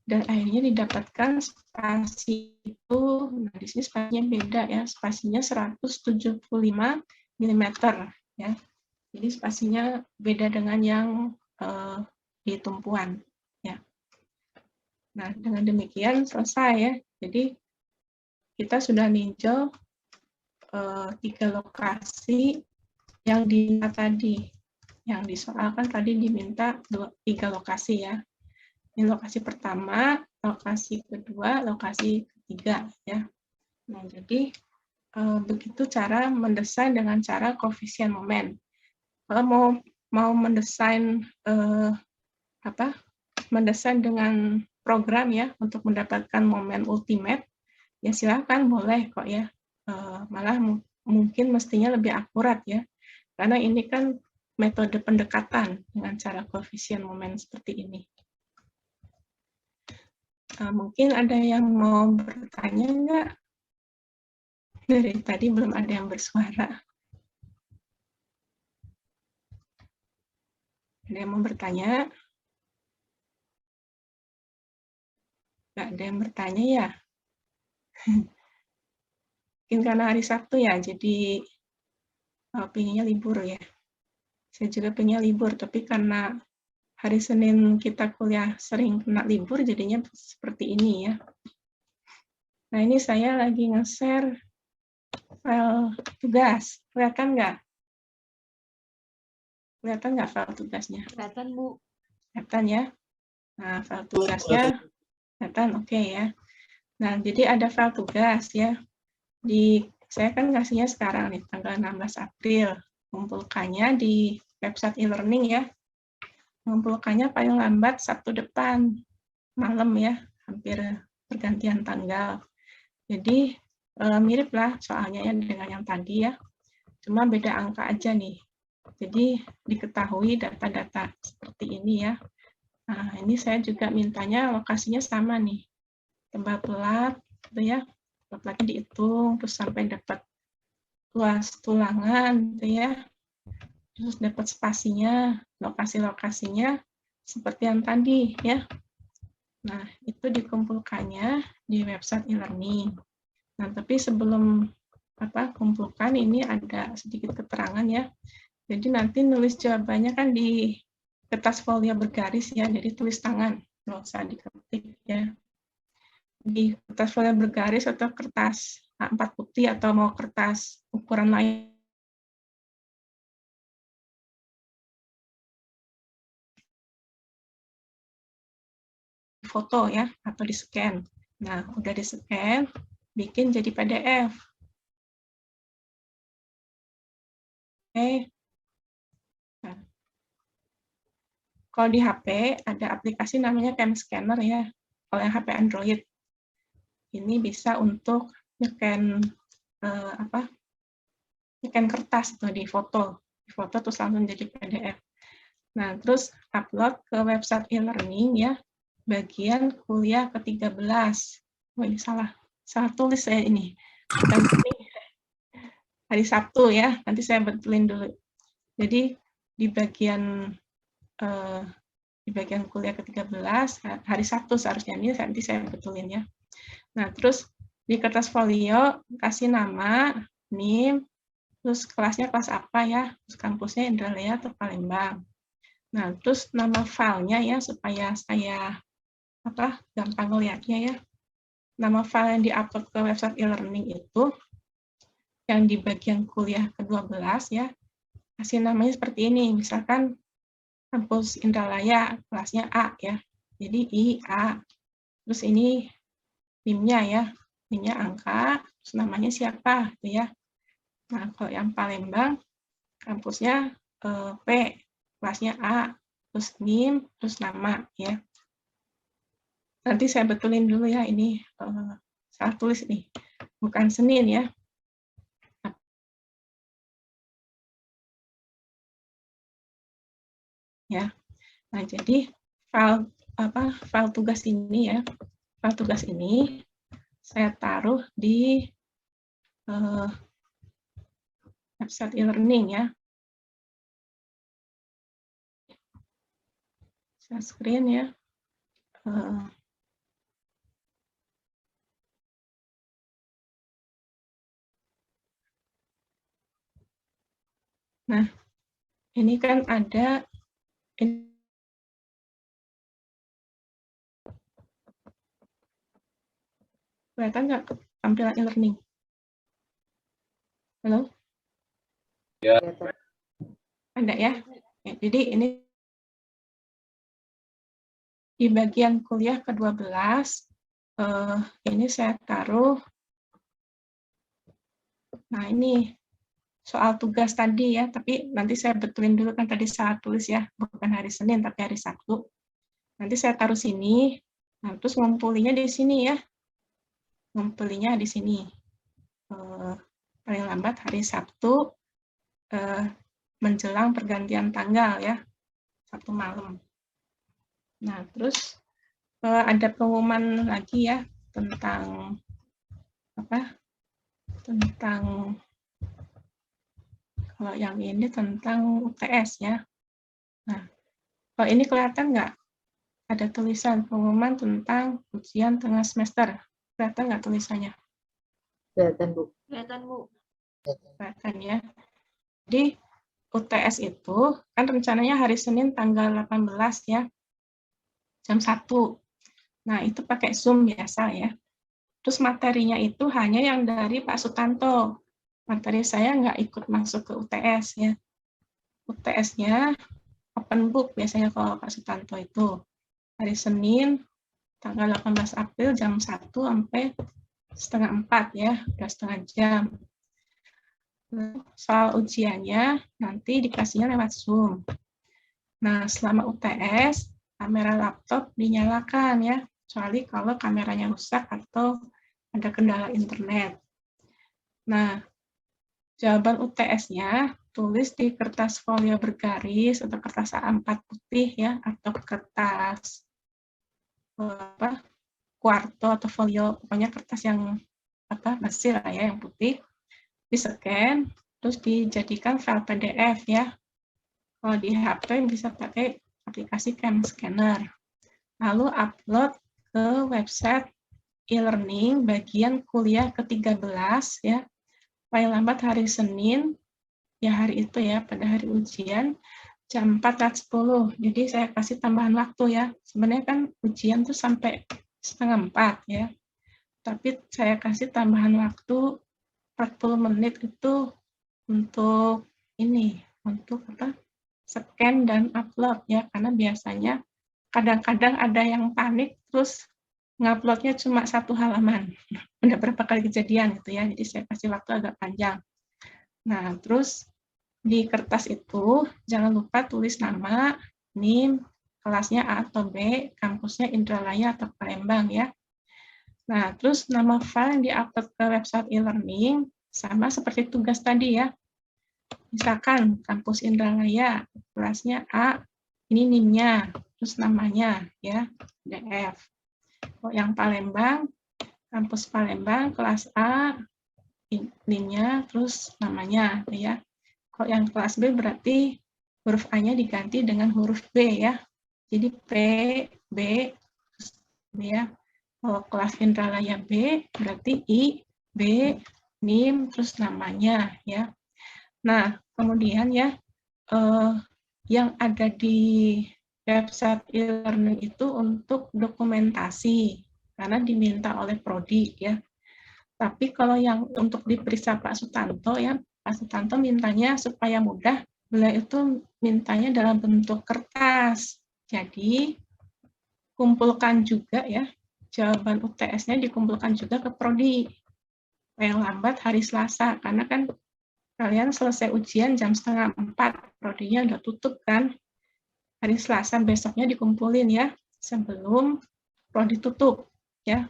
Dan akhirnya didapatkan spasi itu, nah di sini spasinya beda ya, spasinya 175 mm ya. Jadi spasinya beda dengan yang di tumpuan ya. Nah, dengan demikian selesai ya. Jadi kita sudah ninjau 3 lokasi yang diminta tadi. Yang disoalkan tadi diminta 3 lokasi ya. Ini lokasi pertama, lokasi kedua, lokasi ketiga ya. Nah, jadi begitu cara mendesain dengan cara koefisien momen. Kalau mau mendesain mendesain dengan program ya untuk mendapatkan momen ultimate, ya silakan boleh kok ya. Malah mungkin mestinya lebih akurat ya, karena ini kan metode pendekatan dengan cara koefisien momen seperti ini. Mungkin ada yang mau bertanya enggak? Dari tadi belum ada yang bersuara. Ada yang mau bertanya? Nggak ada yang bertanya ya? Mungkin karena hari Sabtu ya, jadi pinginnya libur ya. Saya juga pengen libur, tapi karena hari Senin kita kuliah sering kena libur, jadinya seperti ini ya. Nah, ini saya lagi nge-share file tugas. Kelihatan nggak? Kelihatan nggak file tugasnya? Kelihatan, Bu. Kelihatan ya? Nah, file tugasnya kelihatan, oke ya. Nah, jadi ada file tugas ya. Saya kan ngasihnya sekarang nih, tanggal 16 April. Mengumpulkannya di website e-learning ya. Mengumpulkannya paling lambat Sabtu depan, malam ya, hampir pergantian tanggal. Jadi mirip lah soalnya ya dengan yang tadi ya, cuma beda angka aja nih. Jadi diketahui data-data seperti ini ya. Nah, ini saya juga mintanya lokasinya sama nih. Tebal pelat, gitu ya. Pelatnya dihitung, terus sampai dapat luas tulangan, gitu ya. Terus dapat spasinya, lokasi-lokasinya seperti yang tadi ya. Nah, itu dikumpulkannya di website e-learning. Nah, tapi sebelum kumpulkan ini ada sedikit keterangan ya. Jadi nanti nulis jawabannya kan di kertas folio bergaris ya, jadi tulis tangan, nggak usah diketik ya. Di kertas folio bergaris atau kertas A4 putih atau mau kertas ukuran lain. Foto ya, atau di scan. Nah, udah di scan, bikin jadi PDF. Oke. Nah, kalau di HP ada aplikasi namanya CamScanner ya, kalau yang HP Android. Ini bisa untuk nge-scan nge-scan kertas tuh di foto terus langsung jadi PDF. Nah, terus upload ke website e-learning ya, bagian kuliah ke-13. Oh, ini salah tulis saya ini. Bukan ini hari Sabtu ya, nanti saya betulin dulu. Jadi di bagian kuliah ke-13 hari Sabtu seharusnya, ini nanti saya betulin ya. Nah, terus di kertas folio kasih nama, NIM, terus kelasnya kelas apa ya, terus kampusnya Indralaya atau Palembang. Nah, terus nama filenya ya, supaya saya gampang ngeliatnya ya. Nama file yang diupload ke website e-learning itu, yang di bagian kuliah ke-12 ya, kasih namanya seperti ini, misalkan kampus Indralaya, kelasnya A ya, jadi IA, terus ini NIM-nya ya, NIM-nya angka, terus namanya siapa gitu ya. Nah, kalau yang Palembang, kampusnya P, kelasnya A, terus NIM, terus nama ya. Nanti saya betulin dulu ya, ini salah tulis nih, bukan Senin ya. Ya, nah jadi file tugas ini ya, file tugas ini saya taruh di website e-learning ya. Saya screen ya. Nah, ini kan ada kelihatan nggak tampilan e-learning? Halo? Ya. Ada ya? Jadi ini di bagian kuliah ke-12, ini saya taruh, nah ini soal tugas tadi ya, tapi nanti saya betulin dulu kan tadi salah tulis ya, bukan hari Senin tapi hari Sabtu. Nanti saya taruh sini, nah terus ngumpulinya di sini ya, ngumpulinya di sini. Paling lambat hari Sabtu menjelang pergantian tanggal ya, Sabtu malam. Nah terus ada pengumuman lagi ya tentang kalau yang ini tentang UTS ya. Nah, kalau ini kelihatan nggak? Ada tulisan pengumuman tentang ujian tengah semester. Kelihatan nggak tulisannya? Kelihatan, Bu. Kelihatan, Bu. Kelihatan ya. Jadi UTS itu kan rencananya hari Senin tanggal 18 ya, jam 1. Nah, itu pakai Zoom biasa ya. Terus materinya itu hanya yang dari Pak Sutanto. Materi saya nggak ikut masuk ke UTS ya. UTS-nya open book biasanya kalau Pak Sutanto itu. Hari Senin, tanggal 18 April jam 1 sampai setengah 4 ya, udah setengah jam. Soal ujiannya nanti dikasihnya lewat Zoom. Nah, selama UTS, kamera laptop dinyalakan ya, kecuali kalau kameranya rusak atau ada kendala internet. Nah, jawaban UTS-nya tulis di kertas folio bergaris atau kertas A4 putih ya, atau kertas kuarto atau folio, pokoknya kertas yang basi lah ya, yang putih, di-scan, terus dijadikan file PDF ya. Kalau di HP bisa pakai aplikasi Cam Scanner. Lalu upload ke website e-learning bagian kuliah ke-13 ya. Paling lambat hari Senin, ya hari itu ya, pada hari ujian, jam 4.10. Jadi saya kasih tambahan waktu ya. Sebenarnya kan ujian tuh sampai 3:30 ya. Tapi saya kasih tambahan waktu 40 menit itu untuk ini, untuk scan dan upload ya, karena biasanya kadang-kadang ada yang panik terus nguploadnya cuma 1 halaman. Udah berapa kali kejadian gitu ya, jadi saya kasih waktu agak panjang. Nah, terus di kertas itu jangan lupa tulis nama, NIM, kelasnya A atau B, kampusnya Indralaya atau Palembang ya. Nah, terus nama file yang di-upload ke website e-learning sama seperti tugas tadi ya. Misalkan kampus Indralaya, kelasnya A, ini NIM-nya, terus namanya ya, DF. Kalau yang Palembang, kampus Palembang, kelas A, NIM-nya, terus namanya ya. Kalau yang kelas B berarti huruf A-nya diganti dengan huruf B ya. Jadi P, B, terus B ya. Kalau kelas Indralaya B berarti I, B, NIM, terus namanya ya. Nah, kemudian ya, yang ada di website e-learning itu untuk dokumentasi, karena diminta oleh Prodi ya. Tapi kalau yang untuk diperiksa Pak Sutanto ya, Pak Sutanto mintanya supaya mudah, beliau itu mintanya dalam bentuk kertas. Jadi, kumpulkan juga ya, jawaban UTS-nya dikumpulkan juga ke Prodi. Yang lambat hari Selasa, karena kan kalian selesai ujian jam 3:30, prodinya udah tutup kan. Hari Selasa besoknya dikumpulin ya, sebelum prodi tutup ya.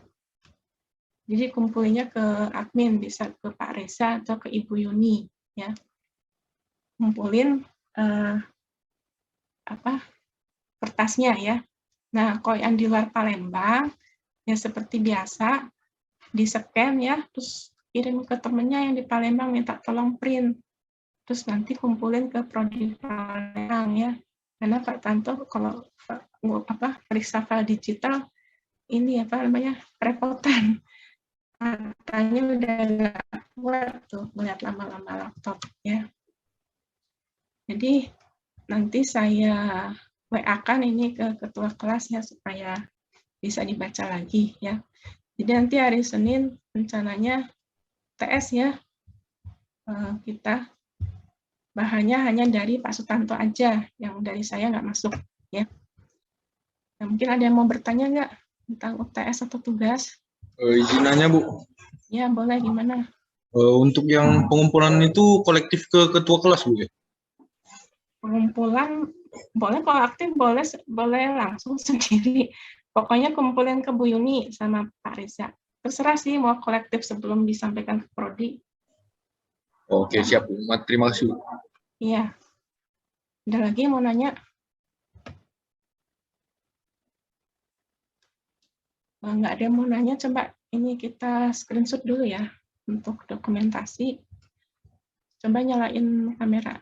Jadi kumpulinnya ke admin, bisa ke Pak Reza atau ke Ibu Yuni ya. Kumpulin kertasnya ya. Nah, kalau yang di luar Palembang ya seperti biasa di-scan ya, terus kirim ke temennya yang di Palembang, minta tolong print. Terus nanti kumpulin ke Prodi Palembang ya. Karena Pak Tanto kalau periksa file digital ini repotan. Matanya udah nggak kuat tuh melihat lama-lama laptop ya. Jadi nanti saya WA-kan ini ke ketua kelas ya supaya bisa dibaca lagi ya. Jadi nanti hari Senin rencananya TS ya, kita bahannya hanya dari Pak Sutanto aja, yang dari saya nggak masuk ya. Nah, mungkin ada yang mau bertanya nggak tentang UTS atau tugas? Izin nanya Bu. Ya boleh, gimana? Untuk yang pengumpulan itu kolektif ke ketua kelas Bu ya? Pengumpulan boleh, kalau aktif boleh langsung sendiri. Pokoknya kumpulin ke Bu Yuni sama Pak Reza. Terserah sih mau kolektif sebelum disampaikan ke Prodi. Oke, siap Bu. Terima kasih Bu. Iya. Ada lagi yang mau nanya? Nggak ada yang mau nanya, coba ini kita screenshot dulu ya untuk dokumentasi. Coba nyalain kamera.